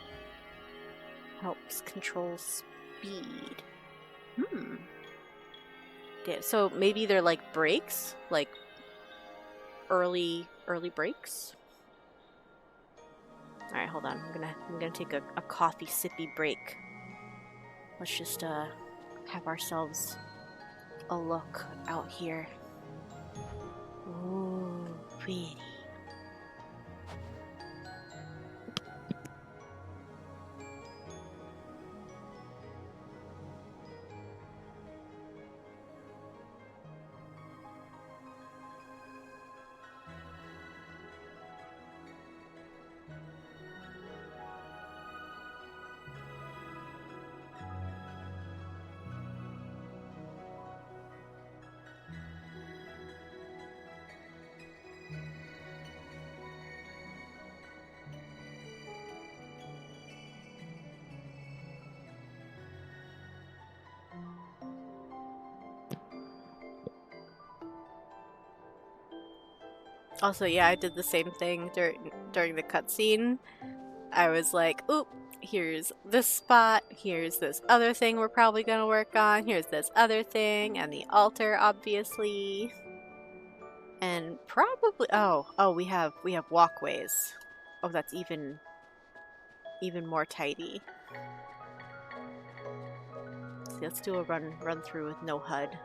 A: Helps control speed. Yeah, so maybe they're like brakes? Like early brakes? Alright, hold on. I'm gonna take a coffee sippy break. Let's just have ourselves a look out here. Ooh, pretty. Also, yeah, I did the same thing during the cutscene. I was like, oop, here's this spot, here's this other thing we're probably gonna work on, here's this other thing, and the altar, obviously. And probably, we have walkways. Oh, that's even more tidy. So let's do a run through with no HUD.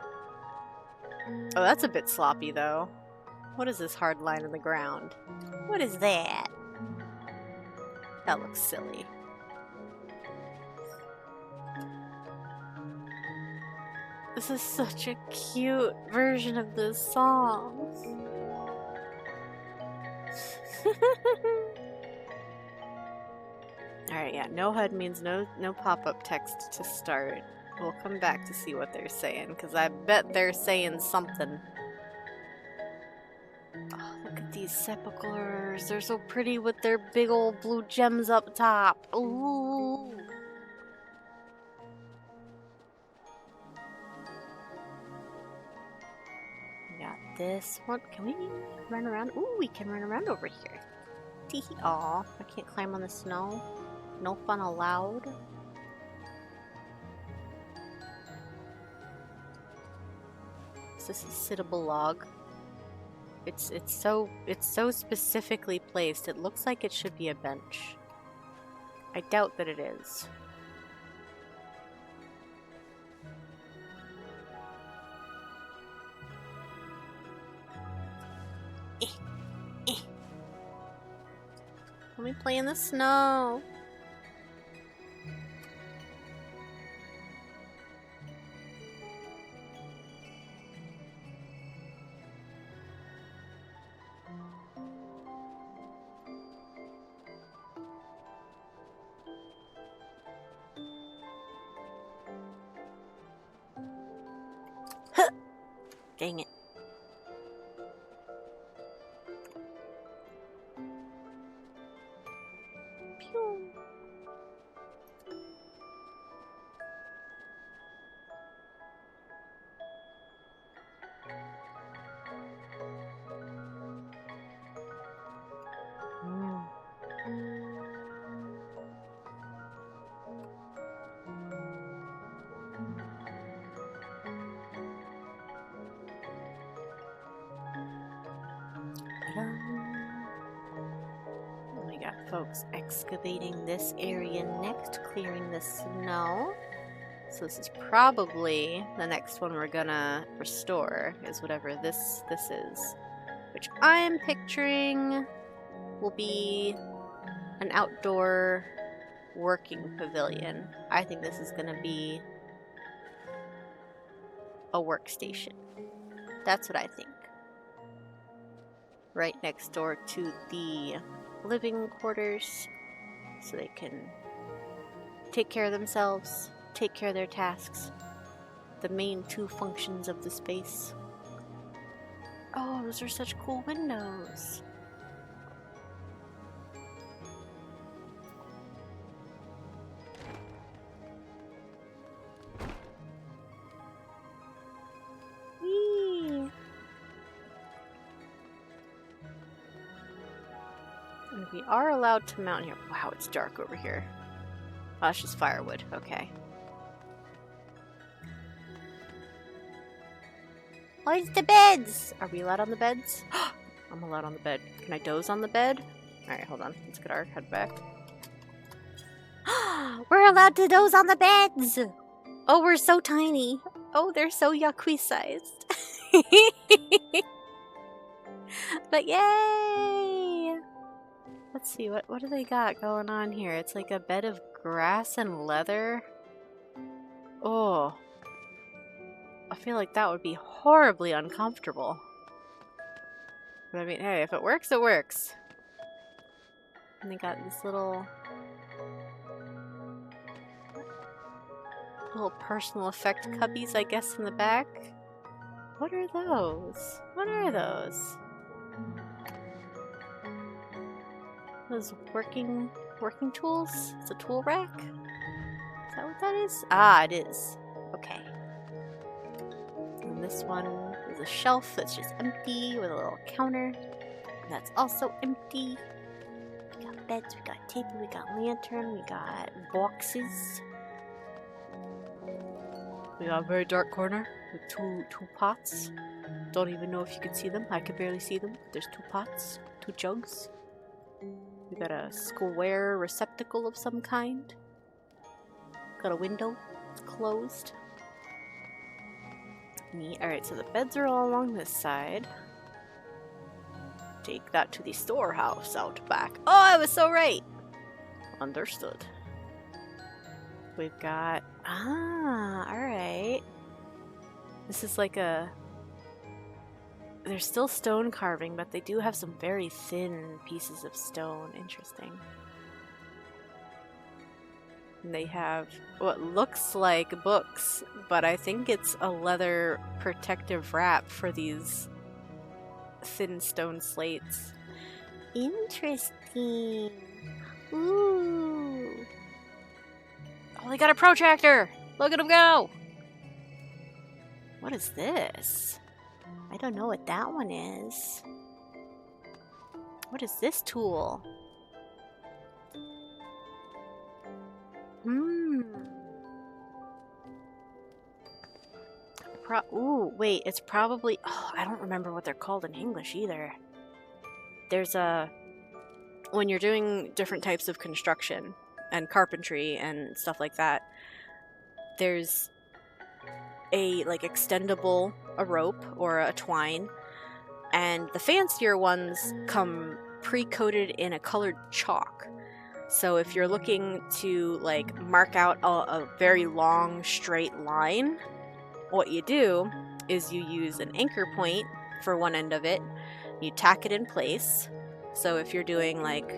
A: Oh, that's a bit sloppy, though. What is this hard line in the ground? What is that? That looks silly. This is such a cute version of this song. Alright, yeah, no HUD means no pop-up text to start. We'll come back to see what they're saying, because I bet they're saying something. Oh, look at these sepulchres. They're so pretty with their big old blue gems up top. Ooh. We got this one. Can we run around? Ooh, we can run around over here. Teehee. Aw, I can't climb on the snow. No fun allowed. Is this a sittable log? It's so specifically placed. It looks like it should be a bench. I doubt that it is. me play in the snow. Dang it. Pew. We got folks excavating this area next, clearing the snow. So this is probably the next one we're gonna restore, is whatever this is. Which I'm picturing will be an outdoor working pavilion. I think this is gonna be a workstation. That's what I think. Right next door to the living quarters, so they can take care of themselves, take care of their tasks. The main two functions of the space. Oh, those are such cool windows. Whee! And we are allowed to mount here. Wow, it's dark over here. Oh, it's just firewood. Okay. Where's the beds? Are we allowed on the beds? I'm allowed on the bed. Can I doze on the bed? Alright, hold on. Let's get our head back. We're allowed to doze on the beds! Oh, we're so tiny. Oh, they're so Yakui sized. But yay! Let's see, what do they got going on here? It's like a bed of grass and leather. Oh. I feel like that would be horribly uncomfortable. But I mean, hey, if it works, it works. And they got this little personal effect cubbies, I guess, in the back. What are those? What are those? Those working tools? It's a tool rack? Is that what that is? Ah, it is. Okay. And this one is a shelf that's just empty with a little counter. And that's also empty. We got beds, we got table, we got lantern, we got boxes. We got a very dark corner with two pots. Don't even know if you can see them. I can barely see them. But there's two pots, two jugs. We got a square receptacle of some kind. Got a window. It's closed. Neat. Alright, so the beds are all along this side. Take that to the storehouse out back. Oh, I was so right! Understood. We've got... Ah, alright. This is like a... There's still stone carving, but they do have some very thin pieces of stone. Interesting. And they have what looks like books, but I think it's a leather protective wrap for these thin stone slates. Interesting. Ooh. Oh, they got a protractor! Look at them go! What is this? I don't know what that one is. What is this tool? Ooh, wait, it's probably... Oh, I don't remember what they're called in English either. There's a... When you're doing different types of construction and carpentry and stuff like that, there's a, like, a rope or a twine, and the fancier ones come pre-coated in a colored chalk. So if you're looking to like mark out a very long straight line, what you do is you use an anchor point for one end of it, you tack it in place. So if you're doing like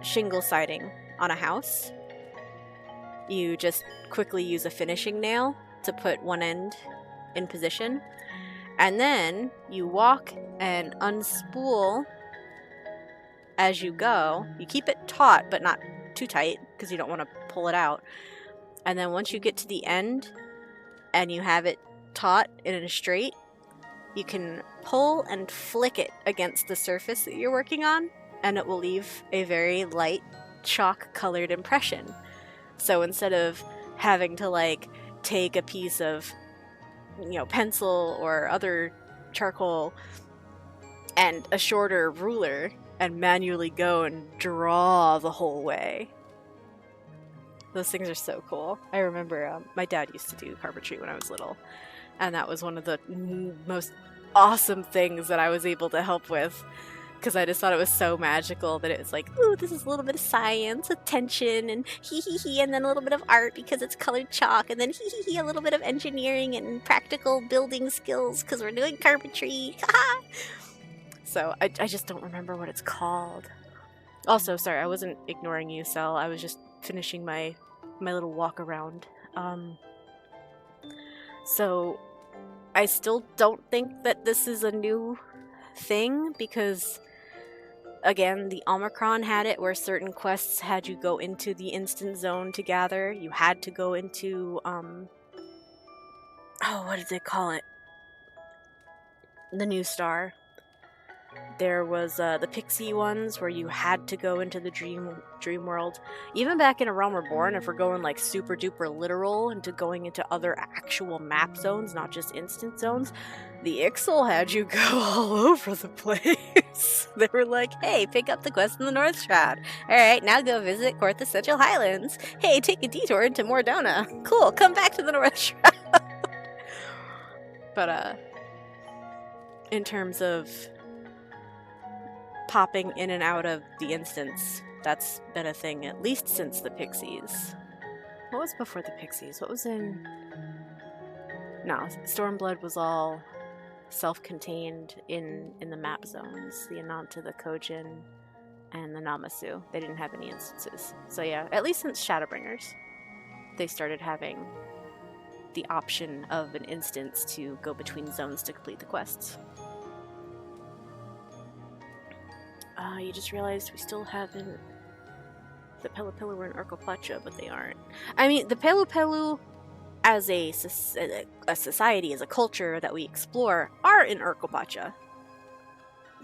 A: shingle siding on a house, you just quickly use a finishing nail to put one end in position, and then you walk and unspool as you go. You keep it taut but not too tight because you don't want to pull it out. And then once you get to the end and you have it taut and in a straight, you can pull and flick it against the surface that you're working on, and it will leave a very light chalk colored impression. So instead of having to like take a piece of, you know, pencil or other charcoal and a shorter ruler and manually go and draw the whole way. Those things are so cool. I remember my dad used to do carpentry when I was little, and that was one of the most awesome things that I was able to help with, because I just thought it was so magical that it was like, ooh, this is a little bit of science, attention, and hee, and then a little bit of art because it's colored chalk, and then hee, a little bit of engineering and practical building skills because we're doing carpentry. So I just don't remember what it's called. Also, sorry, I wasn't ignoring you, Sel. I was just finishing my little walk around. So I still don't think that this is a new thing, because again, the Omicron had it where certain quests had you go into the instant zone to gather. You had to go into what did they call it? The New Star. There was the Pixie ones where you had to go into the dream world. Even back in A Realm Reborn, if we're going like super duper literal into going into other actual map zones, not just instant zones, the Ixal had you go all over the place. They were like, hey, pick up the quest in the North Shroud. Alright, now go visit Korth's Central Highlands. Hey, take a detour into Mordona. Cool, come back to the North Shroud. But in terms of popping in and out of the instance, that's been a thing at least since the Pixies. What was before the Pixies? What was in... No, Stormblood was all self-contained in the map zones. The Ananta, the Kojin, and the Namasu. They didn't have any instances. So yeah, at least since Shadowbringers, they started having the option of an instance to go between zones to complete the quests. You just realized we still haven't... The Pelu were in Urkelpacha, but they aren't. I mean, the Pelu as a society, as a culture that we explore, are in Urkelpacha.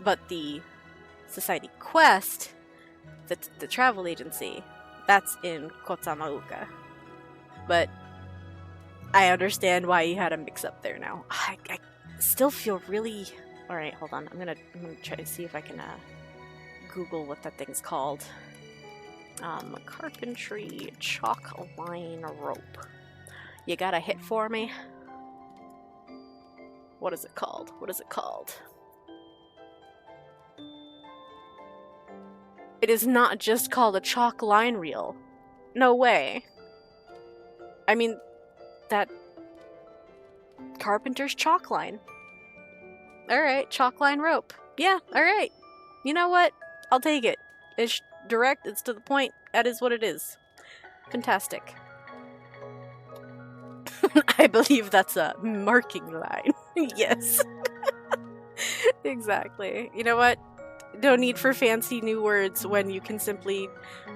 A: But the society quest, the travel agency, that's in Kotsamauka. But I understand why you had a mix-up there now. I still feel really... Alright, hold on. I'm gonna try to see if I can... Google what that thing's called. Carpentry chalk line rope. You got a hit for me? What is it called? What is it called? It is not just called a chalk line reel. No way. I mean, that carpenter's chalk line. Alright, chalk line rope. Yeah, alright. You know what? I'll take it. It's direct, it's to the point, that is what it is. Fantastic. I believe that's a marking line. Yes. Exactly. You know what? No need for fancy new words when you can simply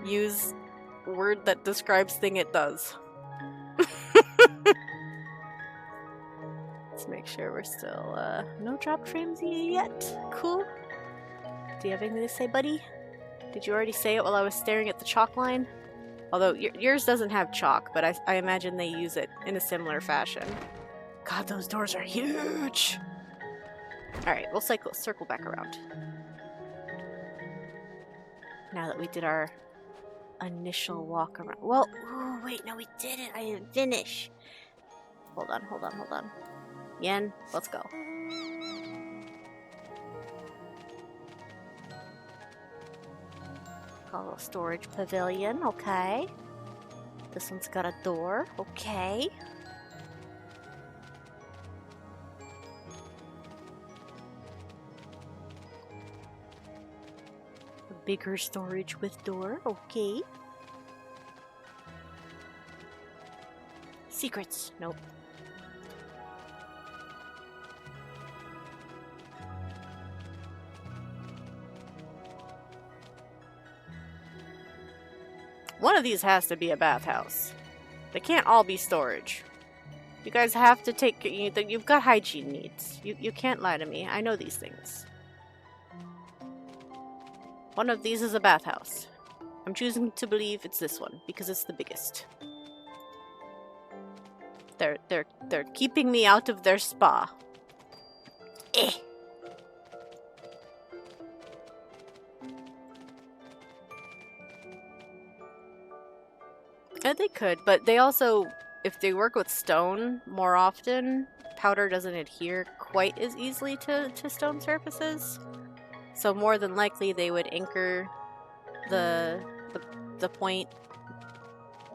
A: use word that describes thing it does. Let's make sure we're still, no drop frames yet. Cool. Do you have anything to say, buddy? Did you already say it while I was staring at the chalk line? Although yours doesn't have chalk, but I imagine they use it in a similar fashion. God, those doors are huge! Alright, we'll circle back around. Now that we did our initial walk around. Well, ooh, wait, no, we didn't. I didn't finish. Hold on. Yen, let's go. a little storage pavilion, okay. This one's got a door, okay. A bigger storage with door, okay. Secrets, nope. One of these has to be a bathhouse. They can't all be storage. You guys have to take... You've got hygiene needs. You can't lie to me. I know these things. One of these is a bathhouse. I'm choosing to believe it's this one, because it's the biggest. They're keeping me out of their spa. Eh. Yeah, they could, but they also, if they work with stone more often, powder doesn't adhere quite as easily to stone surfaces. So more than likely they would anchor the point,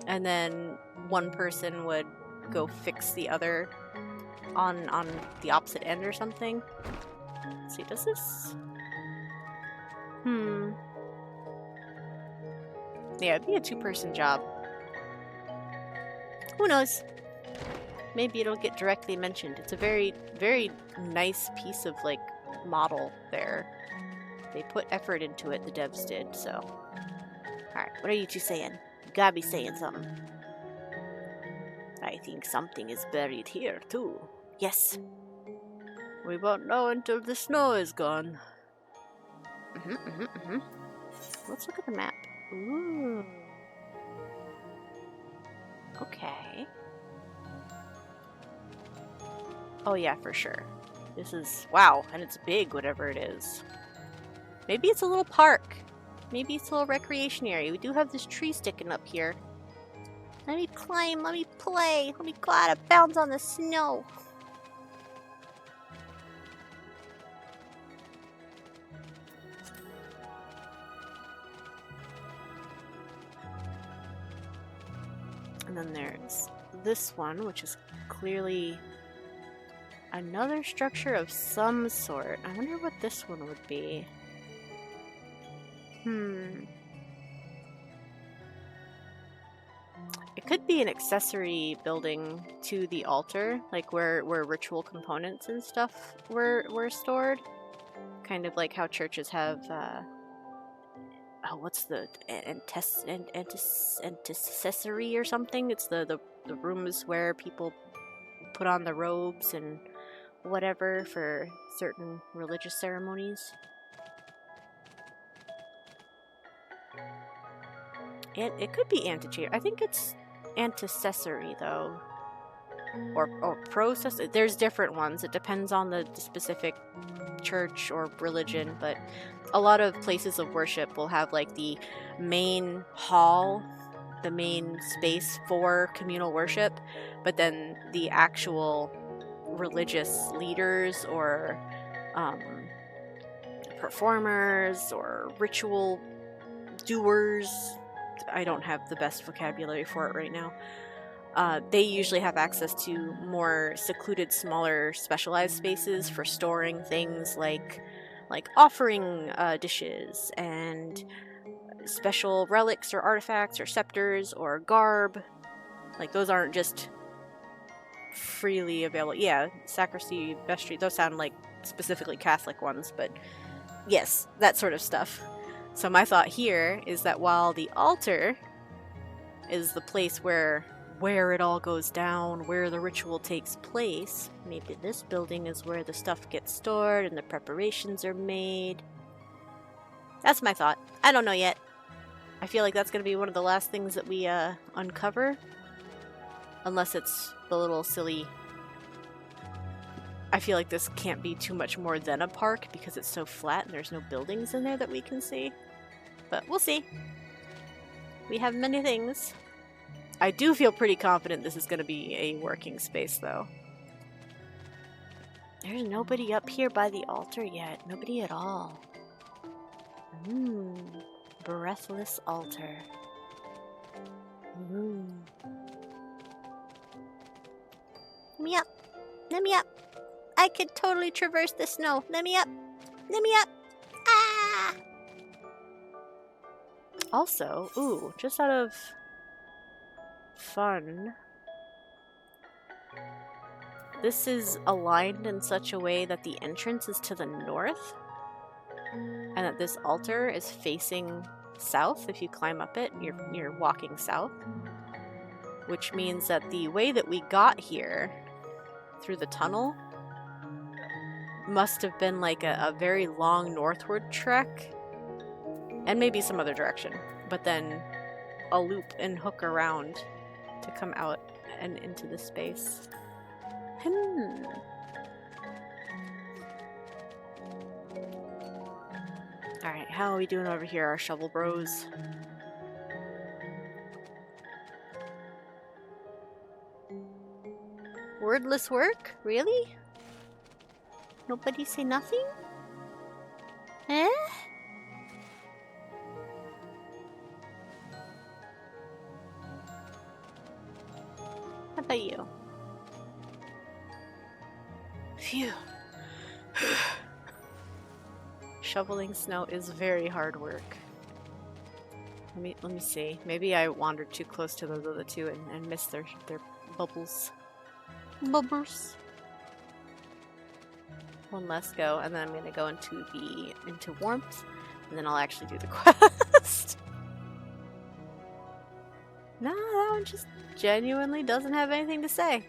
A: and then one person would go fix the other on the opposite end or something. Let's see, does this... Yeah, it'd be a two-person job. Who knows? Maybe it'll get directly mentioned. It's a very, very nice piece of, like, model there. They put effort into it, the devs did, so... Alright, what are you two saying? You gotta be saying something. I think something is buried here, too. Yes. We won't know until the snow is gone. Let's look at the map. Ooh. Okay. Oh yeah, for sure. This is... Wow, and it's big, whatever it is. Maybe it's a little park. Maybe it's a little recreation area. We do have this tree sticking up here. Let me climb, let me play, let me go out of bounds on the snow. And then there's this one, which is clearly another structure of some sort. I wonder what this one would be. It could be an accessory building to the altar, like where ritual components and stuff were stored. Kind of like how churches have, oh, what's the antecessory or something? It's the rooms where people put on the robes and whatever for certain religious ceremonies. It could be antechamber. I think it's antecessory though, or process. There's different ones. It depends on the specific church or religion, but a lot of places of worship will have like the main hall, the main space for communal worship, but then the actual religious leaders or performers or ritual doers, I don't have the best vocabulary for it right now. They usually have access to more secluded, smaller, specialized spaces for storing things like offering dishes and special relics or artifacts or scepters or garb. Like, those aren't just freely available. Yeah, sacristy, vestry, those sound like specifically Catholic ones, but yes, that sort of stuff. So my thought here is that while the altar is the place where it all goes down, where the ritual takes place, maybe this building is where the stuff gets stored and the preparations are made. That's my thought. I don't know yet. I feel like that's going to be one of the last things that we uncover. Unless it's the little silly... I feel like this can't be too much more than a park because it's so flat and there's no buildings in there that we can see. But we'll see. We have many things. I do feel pretty confident this is going to be a working space, though. There's nobody up here by the altar yet. Nobody at all. Breathless altar. Ooh. Let me up! Let me up! I could totally traverse the snow. Let me up! Let me up! Ah! Also, ooh, just out of fun, this is aligned in such a way that the entrance is to the north, and that this altar is facing south. If you climb up it, you're walking south, which means that the way that we got here through the tunnel must have been like a very long northward trek, and maybe some other direction, but then a loop and hook around to come out and into the space. Alright, how are we doing over here, our shovel bros? Wordless work? Really? Nobody say nothing? Eh? How about you? Phew. Shoveling snow is very hard work. Let me see. Maybe I wandered too close to those other two and missed their bubbles. Bubbles. One less go, and then I'm gonna go into warmth, and then I'll actually do the quest. No, that one just genuinely doesn't have anything to say.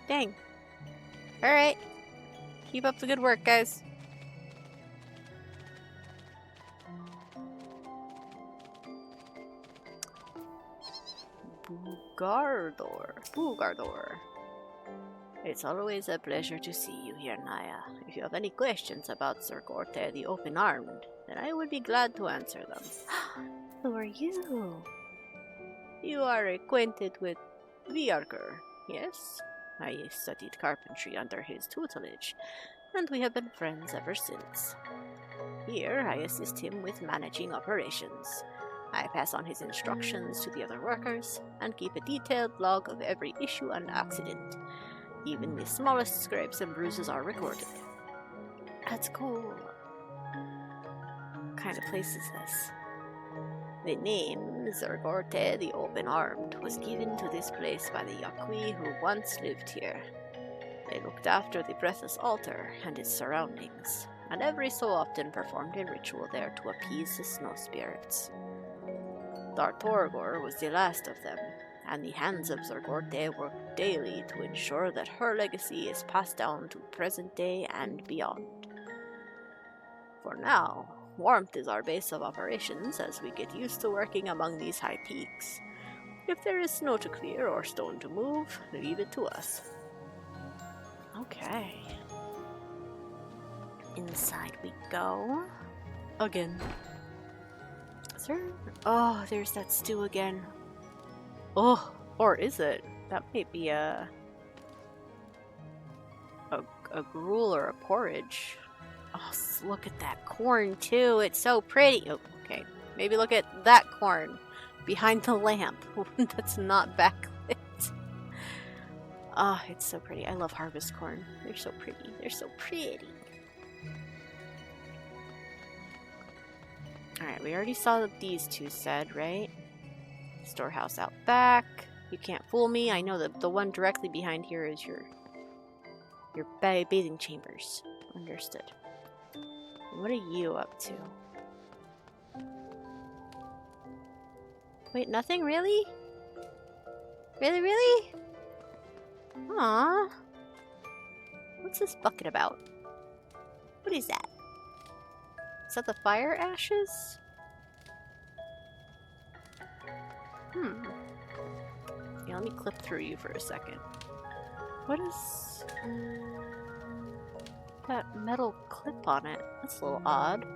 A: Dang. Alright. Keep up the good work, guys. Bugardor. It's always a pleasure to see you here, Naya. If you have any questions about Zirgorteh the Open-Armed, then I would be glad to answer them. Who are you? You are acquainted with Viarker, yes? I studied carpentry under his tutelage, and we have been friends ever since. Here, I assist him with managing operations. I pass on his instructions to the other workers, and keep a detailed log of every issue and accident. Even the smallest scrapes and bruises are recorded. That's cool. What kind of place is this? The name, Zirgorteh the Open-Armed, was given to this place by the Yaqui who once lived here. They looked after the breathless altar and its surroundings, and every so often performed a ritual there to appease the snow spirits. Dartorgor was the last of them, and the hands of Zirgorteh work daily to ensure that her legacy is passed down to present day and beyond. For now, warmth is our base of operations as we get used to working among these high peaks. If there is snow to clear or stone to move, leave it to us. Okay. Inside we go. Again. Is there... Oh, there's that stew again. Oh, or is it? That might be a gruel or a porridge. Oh, look at that corn too. It's so pretty. Oh, okay. Maybe look at that corn behind the lamp. That's not backlit. Ah, oh, it's so pretty. I love harvest corn. They're so pretty. They're so pretty. Alright, we already saw what these two said, right? Storehouse out back. You can't fool me. I know that the one directly behind here is your bathing chambers. Understood. What are you up to? Wait, nothing? Really? Really? Aww. What's this bucket about? What is that? Is that the fire ashes? Yeah, let me clip through you for a second. What is that metal clip on it? That's a little odd.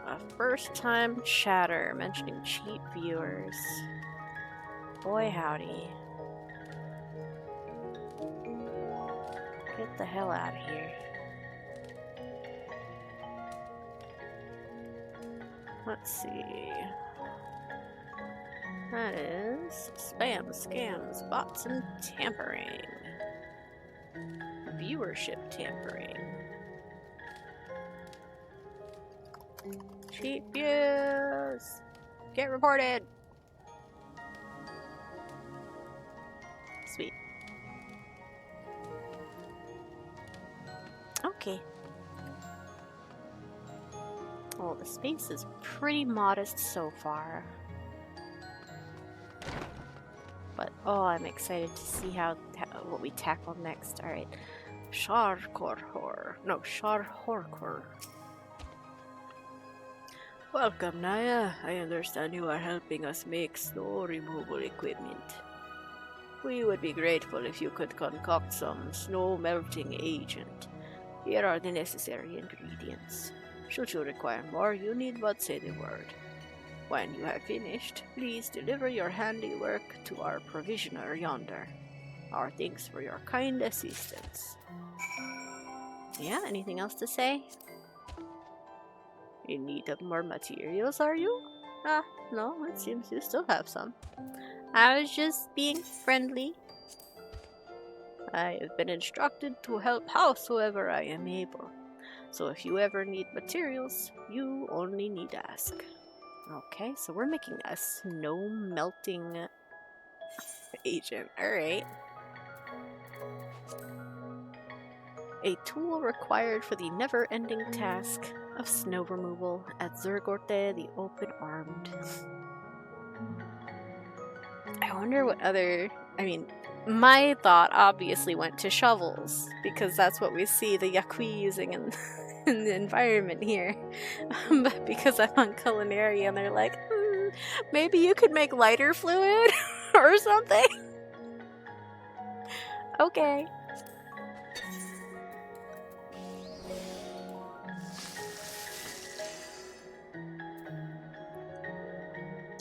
A: A first time chatter mentioning cheap viewers. Boy howdy. Get the hell out of here. let's see. That is spam, scams, bots, and tampering. Viewership tampering. Cheap views! Get reported! Sweet. Okay. Well, the space is pretty modest so far. But, oh, I'm excited to see what we tackle next. Alright. Sharkorhor. No, Sharhorkor. Welcome, Naya. I understand you are helping us make snow removal equipment. We would be grateful if you could concoct some snow melting agent. Here are the necessary ingredients. Should you require more, you need but say the word. When you have finished, please deliver your handiwork to our provisioner yonder. Our thanks for your kind assistance. Yeah, anything else to say? In need of more materials, are you? Ah, no, it seems you still have some. I was just being friendly. I have been instructed to help howsoever I am able. So if you ever need materials, you only need to ask. Okay, so we're making a snow melting agent. Alright. A tool required for the never-ending task of snow removal at Zirgorteh the Open-Armed. I wonder what other... I mean, my thought obviously went to shovels, because that's what we see the Yakui using in the environment here. But because I'm on culinary and they're like, maybe you could make lighter fluid or something? Okay.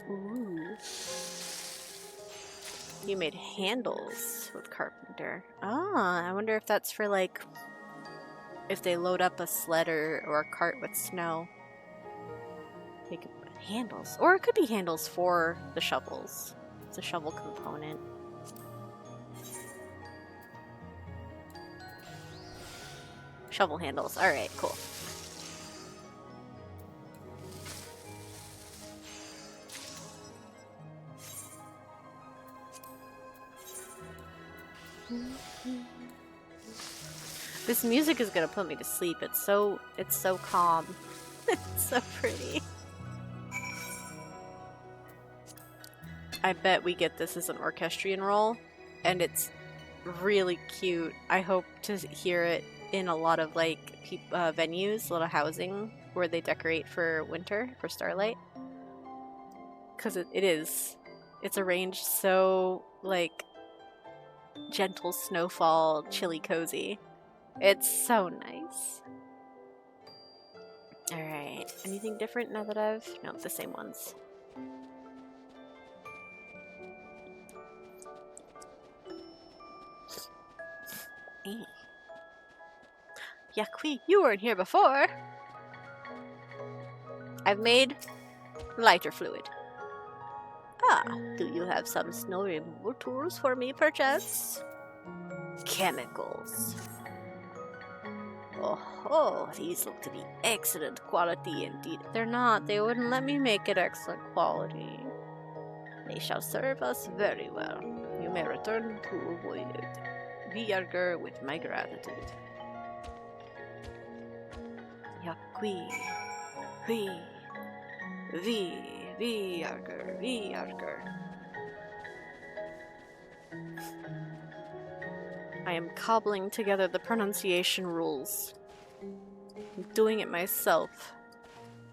A: Ooh. You made handles with carpenter. Ah, I wonder if that's for like if they load up a sled or a cart with snow. They could put handles. Or it could be handles for the shovels. It's a shovel component. Shovel handles. Alright, cool. This music is gonna put me to sleep. It's so calm. It's so pretty. I bet we get this as an orchestrion role, and it's really cute. I hope to hear it in a lot of like venues, a lot of housing where they decorate for winter, for starlight. Because it is. It's arranged so like gentle snowfall, chilly cozy. It's so nice. Alright, anything different now that I've... No, the same ones. Yakui, you weren't here before! I've made lighter fluid. Ah, do you have some snow removal tools for me, perchance? Chemicals. Oh, these look to be excellent quality indeed. They're not. They wouldn't let me make it excellent quality. They shall serve us very well. You may return to Vierger with my gratitude. Yakui. Vierger. I am cobbling together the pronunciation rules. I'm doing it myself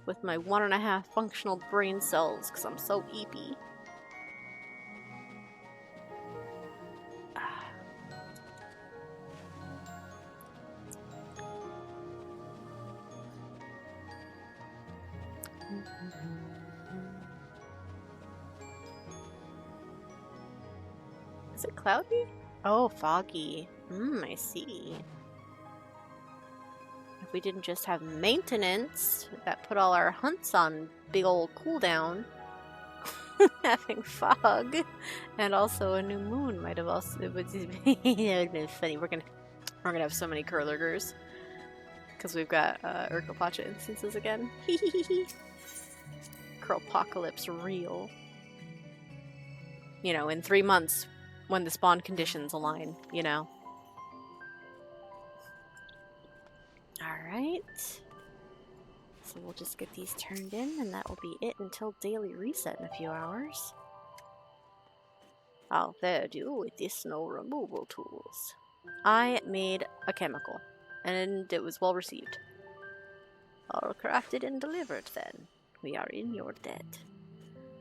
A: with my 1.5 functional brain cells because I'm so eepy. Is it cloudy? Oh, foggy. I see. we didn't just have maintenance that put all our hunts on big old cooldown. Having fog and also a new moon might have also it would have been funny. We're gonna have so many curlurgers because we've got Urkelpacha instances again. Curlpocalypse real. You know, in 3 months when the spawn conditions align, you know. Alright. So we'll just get these turned in and that will be it until daily reset in a few hours. I'll fare you with the snow removal tools. I made a chemical and it was well received. All crafted and delivered then. We are in your debt.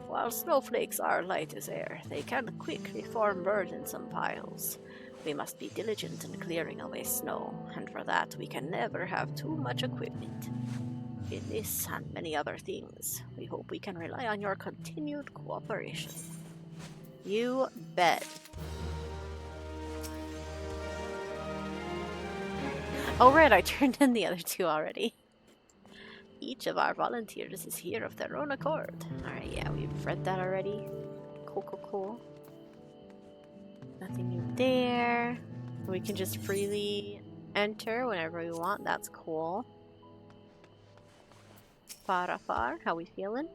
A: While snowflakes are light as air, they can quickly form burdensome piles. We must be diligent in clearing away snow, and for that we can never have too much equipment. In this and many other things, we hope we can rely on your continued cooperation. You bet. Oh right, I turned in the other two already. Each of our volunteers is here of their own accord. Alright, yeah, we've read that already. Cool. Nothing new there. We can just freely enter whenever we want. That's cool. Farafar, how we feeling?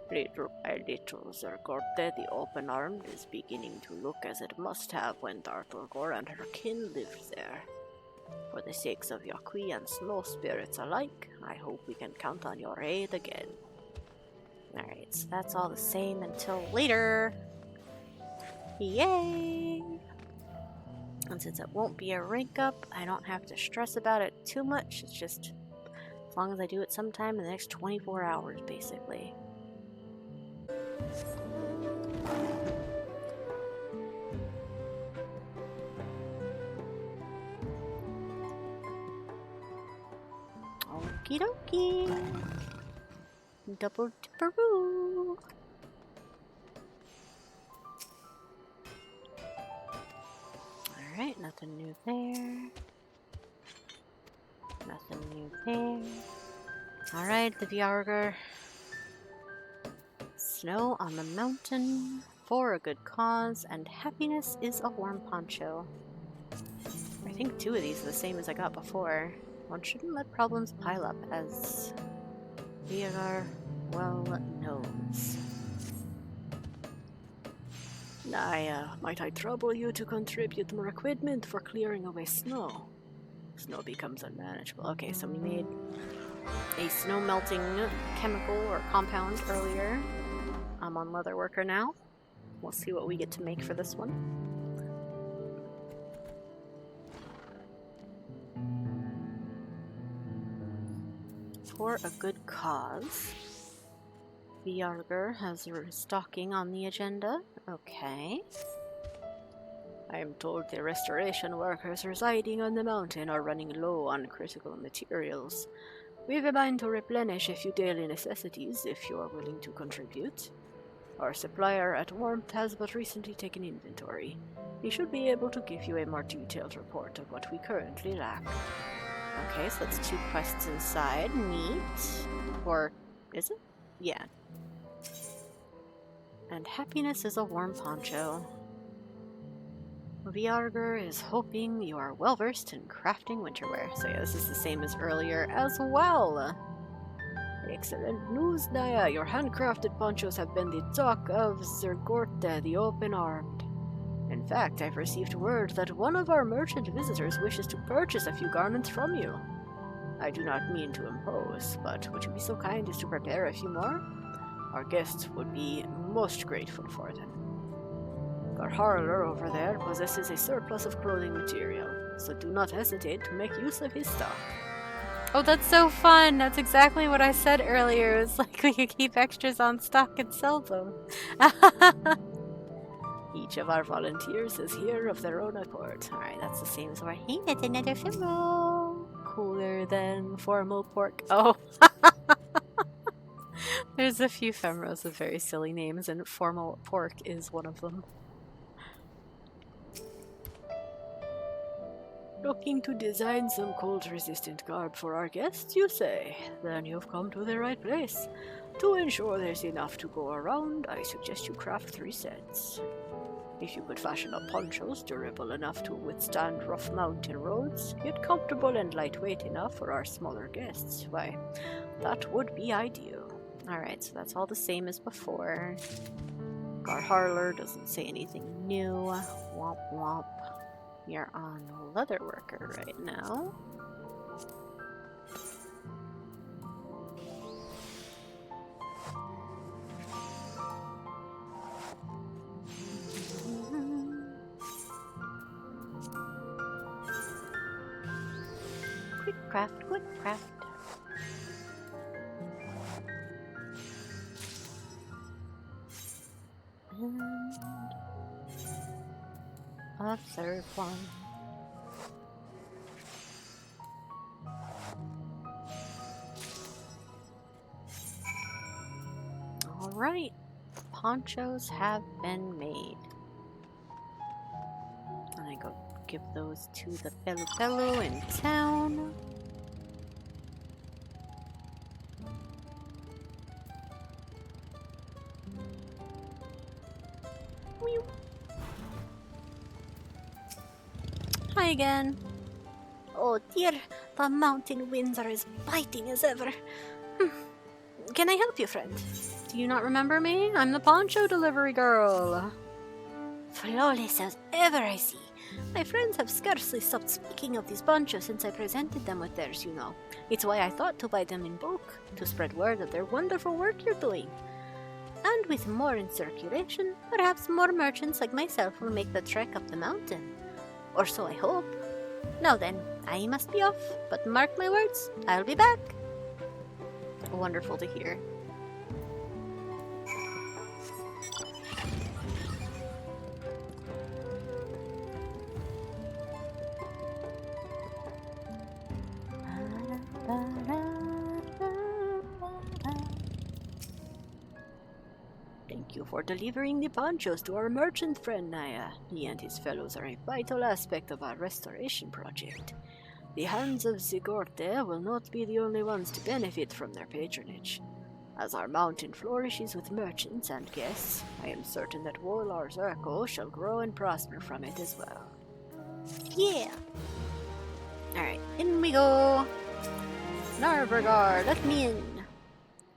A: Little by little, Zirgorteh the Open-Armed is beginning to look as it must have when Darthorgor and her kin lived there. For the sakes of Yaqui and snow spirits alike, I hope we can count on your aid again. Alright, so that's all the same until later. Yay! And since it won't be a rank up, I don't have to stress about it too much. It's just as long as I do it sometime in the next 24 hours, basically. Okie dokie. Double dipperoo. Alright, nothing new there. Nothing new there. Alright, the Vjarger. Snow on the mountain for a good cause, and happiness is a warm poncho. I think 2 of these are the same as I got before. One shouldn't let problems pile up, as Vjarger well knows. Might I trouble you to contribute more equipment for clearing away snow? Snow becomes unmanageable. Okay, so we made a snow melting chemical or compound earlier. I'm on Leatherworker now. We'll see what we get to make for this one. For a good cause. Vjarger has restocking on the agenda. Okay. I am told the restoration workers residing on the mountain are running low on critical materials. We have a mind to replenish a few daily necessities if you are willing to contribute. Our supplier at Warmth has but recently taken inventory. He should be able to give you a more detailed report of what we currently lack. Okay, so that's 2 quests inside. Neat. Or is it? Yeah. And happiness is a warm poncho. Vjarger is hoping you are well versed in crafting winterwear. So yeah, this is the same as earlier as well. Excellent news, Naya. Your handcrafted ponchos have been the talk of Zirgorteh, the Open-Armed. In fact, I've received word that one of our merchant visitors wishes to purchase a few garments from you. I do not mean to impose, but would you be so kind as to prepare a few more? Our guests would be most grateful for them. Our Harler over there possesses a surplus of clothing material, so do not hesitate to make use of his stock. Oh, that's so fun! That's exactly what I said earlier. It's like we could keep extras on stock and sell them. Each of our volunteers is here of their own accord. Alright, that's the same as hey, that's another femoral. Cooler than formal pork. Oh! There's a few femoros with very silly names, and formal pork is one of them.
B: Looking to design some cold-resistant garb for our guests, you say? Then you've come to the right place. To ensure there's enough to go around, I suggest you craft 3 sets. If you could fashion up ponchos durable enough to withstand rough mountain roads, yet comfortable and lightweight enough for our smaller guests, why, that would be ideal.
A: Alright, so that's all the same as before. Our Harler doesn't say anything new. Womp womp. You're on Leatherworker right now. Quick craft, quick craft. And a third one. Alright, ponchos have been made. And I go give those to the fellow in town. Meow. Hi again.
B: Oh dear, the mountain winds are as biting as ever. Can I help you, friend?
A: Do you not remember me? I'm the poncho delivery girl.
B: Flawless as ever, I see. My friends have scarcely stopped speaking of these ponchos since I presented them with theirs, you know. It's why I thought to buy them in bulk, to spread word of their wonderful work you're doing. And with more in circulation, perhaps more merchants like myself will make the trek up the mountain. Or so I hope. Now then, I must be off, but mark my words, I'll be back.
A: Wonderful to hear.
B: Thank you for delivering the ponchos to our merchant friend Naya. He and his fellows are a vital aspect of our restoration project. The hands of Zirgorteh will not be the only ones to benefit from their patronage. As our mountain flourishes with merchants and guests, I am certain that Worlar's Urkel shall grow and prosper from it as well.
A: Yeah! Alright, in we go! Narbergar, let me in!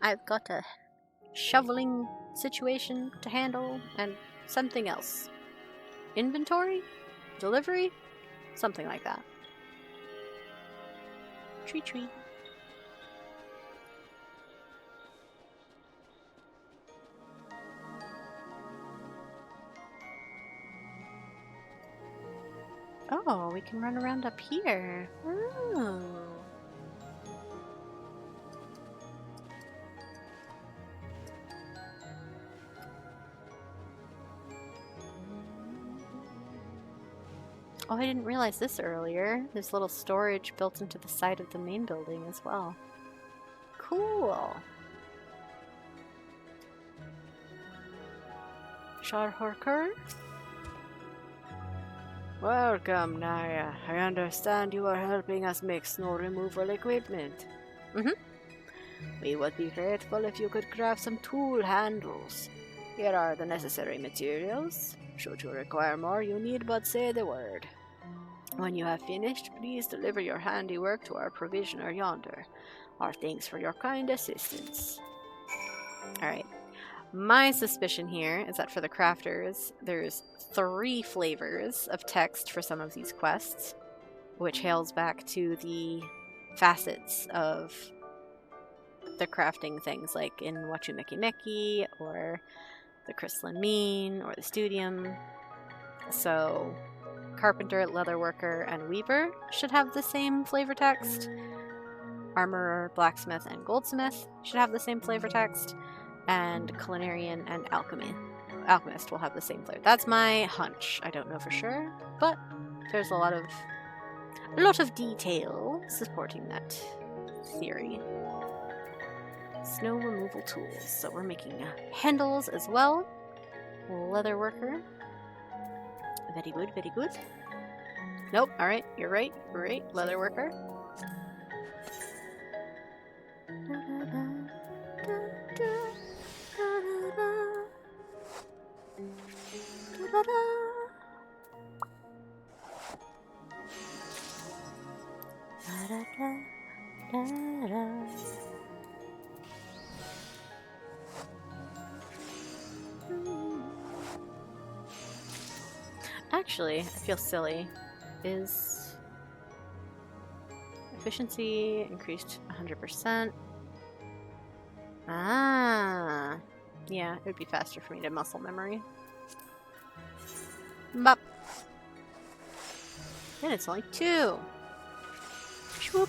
A: I've got a shoveling situation to handle and something else. Inventory? Delivery? Something like that. Tree. Oh, we can run around up here. Oh. Oh, I didn't realize this earlier. There's little storage built into the side of the main building as well. Cool. Sharhorker?
B: Welcome, Naya. I understand you are helping us make snow removal equipment. We would be grateful if you could craft some tool handles. Here are the necessary materials. Should you require more, you need but say the word. When you have finished, please deliver your handiwork to our provisioner yonder. Our thanks for your kind assistance.
A: Alright. My suspicion here is that for the crafters, there's 3 flavors of text for some of these quests, which hails back to the facets of the crafting things, like in Wachumeki or the Crystalline Mean or the Studium. So Carpenter, Leatherworker, and Weaver should have the same flavor text. Armorer, Blacksmith, and Goldsmith should have the same flavor text. And Culinarian and Alchemist will have the same flavor. That's my hunch. I don't know for sure, but there's a lot of detail supporting that theory. Snow removal tools. So we're making handles as well. Leatherworker. Very good, very good. Nope. All right. You're right. You're right. Leather worker. Actually, I feel silly. Is efficiency increased 100%? Ah. Yeah, it would be faster for me to muscle memory. Bop. And it's only 2. Swoop.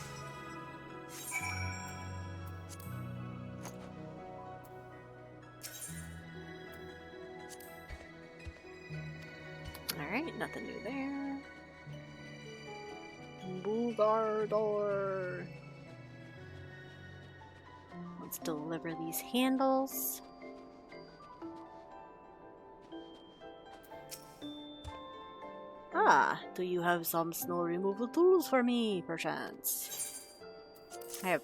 A: Alright, nothing new there. Boogardor. Let's deliver these handles. Ah, do you have some snow removal tools for me, perchance? I have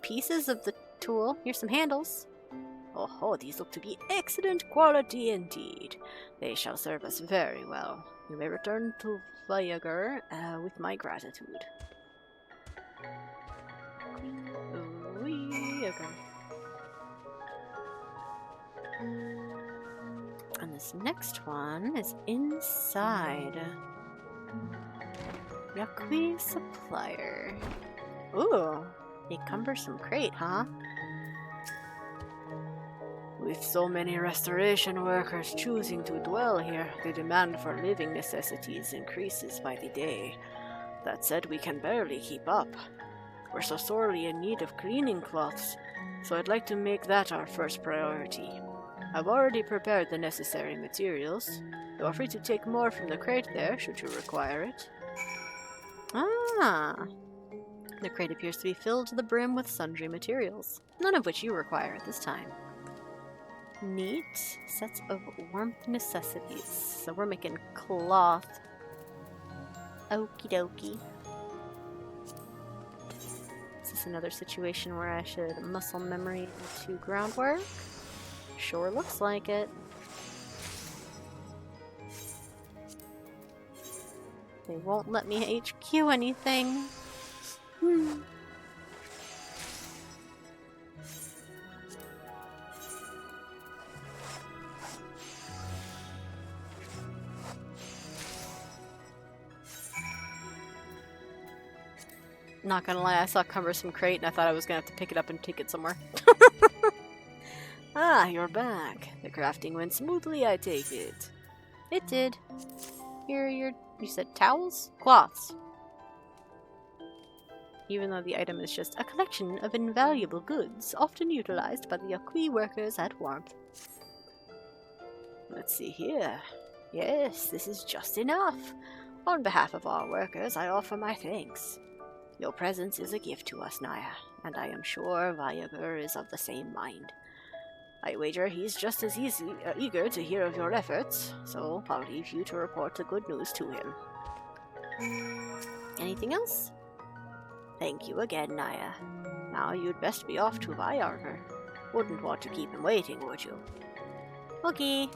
A: pieces of the tool. Here's some handles. Oh, these look to be excellent quality indeed. They shall serve us very well. You may return to Viager with my gratitude. Viager. And this next one is inside. Yaqui Supplier. Ooh, a cumbersome crate, huh? With so many restoration workers choosing to dwell here, the demand for living necessities increases by the day. That said, we can barely keep up. We're so sorely in need of cleaning cloths, so I'd like to make that our first priority. I've already prepared the necessary materials. Feel free to take more from the crate there, should you require it. Ah! The crate appears to be filled to the brim with sundry materials, none of which you require at this time. Neat. Sets of warmth necessities. So we're making cloth. Okie dokie. Is this another situation where I should muscle memory into groundwork? Sure looks like it. They won't let me HQ anything. Not gonna lie, I saw cumbersome crate and I thought I was gonna have to pick it up and take it somewhere. Ah, you're back. The crafting went smoothly, I take it. It did. Here are your, you said towels? Cloths. Even though the item is just a collection of invaluable goods, often utilized by the Yaqui workers at warmth. Let's see here. Yes, this is just enough. On behalf of all workers, I offer my thanks. Your presence is a gift to us, Naya, and I am sure Viager is of the same mind. I wager he's just as eager to hear of your efforts, so I'll leave you to report the good news to him. Anything else? Thank you again, Naya. Now you'd best be off to Viager. Wouldn't want to keep him waiting, would you? Okay.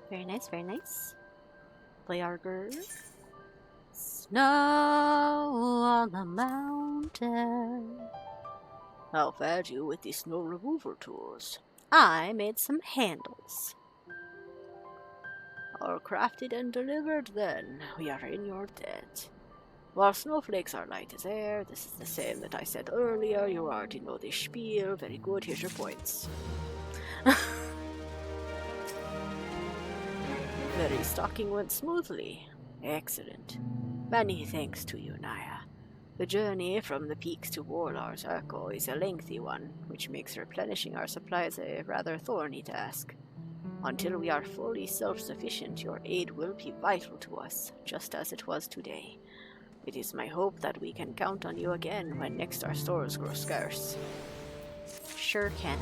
A: Very nice, very nice. Viager. Snow on the mountain. I'll fed you with the snow removal tools. I made some handles. All crafted and delivered then. We are in your debt.
B: While snowflakes are light as air, this is the same that I said earlier. You already know the spiel. Very good, here's your points. Very stalking went smoothly. Excellent. Many thanks to you, Naya. The journey from the peaks to Worlar's Echo is a lengthy one, which makes replenishing our supplies a rather thorny task. Until we are fully self-sufficient, your aid will be vital to us, just as it was today. It is my hope that we can count on you again when next our stores grow scarce.
A: Sure can.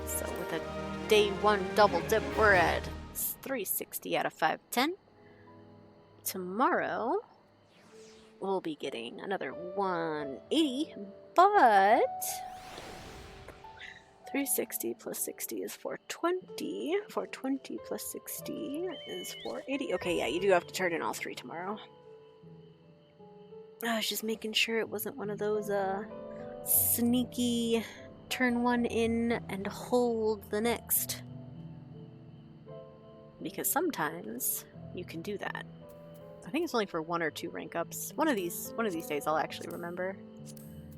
A: So with a day 1 double dip, we're at 360 out of 510. Tomorrow, we'll be getting another 180, but 360 plus 60 is 420. 420 plus 60 is 480. Okay, yeah, you do have to turn in all 3 tomorrow. I was just making sure it wasn't one of those sneaky turn 1 in and hold the next. Because sometimes you can do that. I think it's only for 1 or 2 rank ups. One of these days I'll actually remember.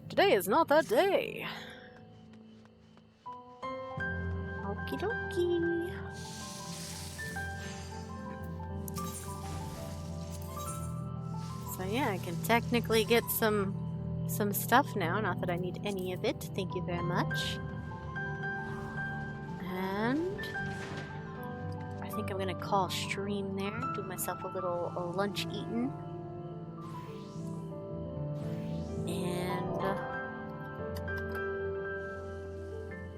A: Today is not that day. Okie dokie. So yeah, I can technically get some stuff now. Not that I need any of it. Thank you very much. And I think I'm gonna call stream there. Do myself a little lunch eating. And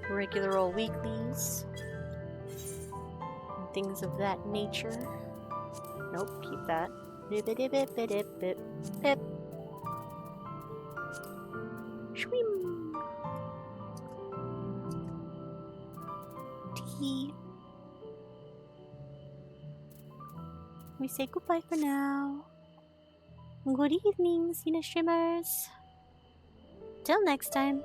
A: regular old weeklies. And things of that nature. Nope, keep that. Bip. Shwim. Tea. We say goodbye for now. Good evening, Cena streamers. Till next time.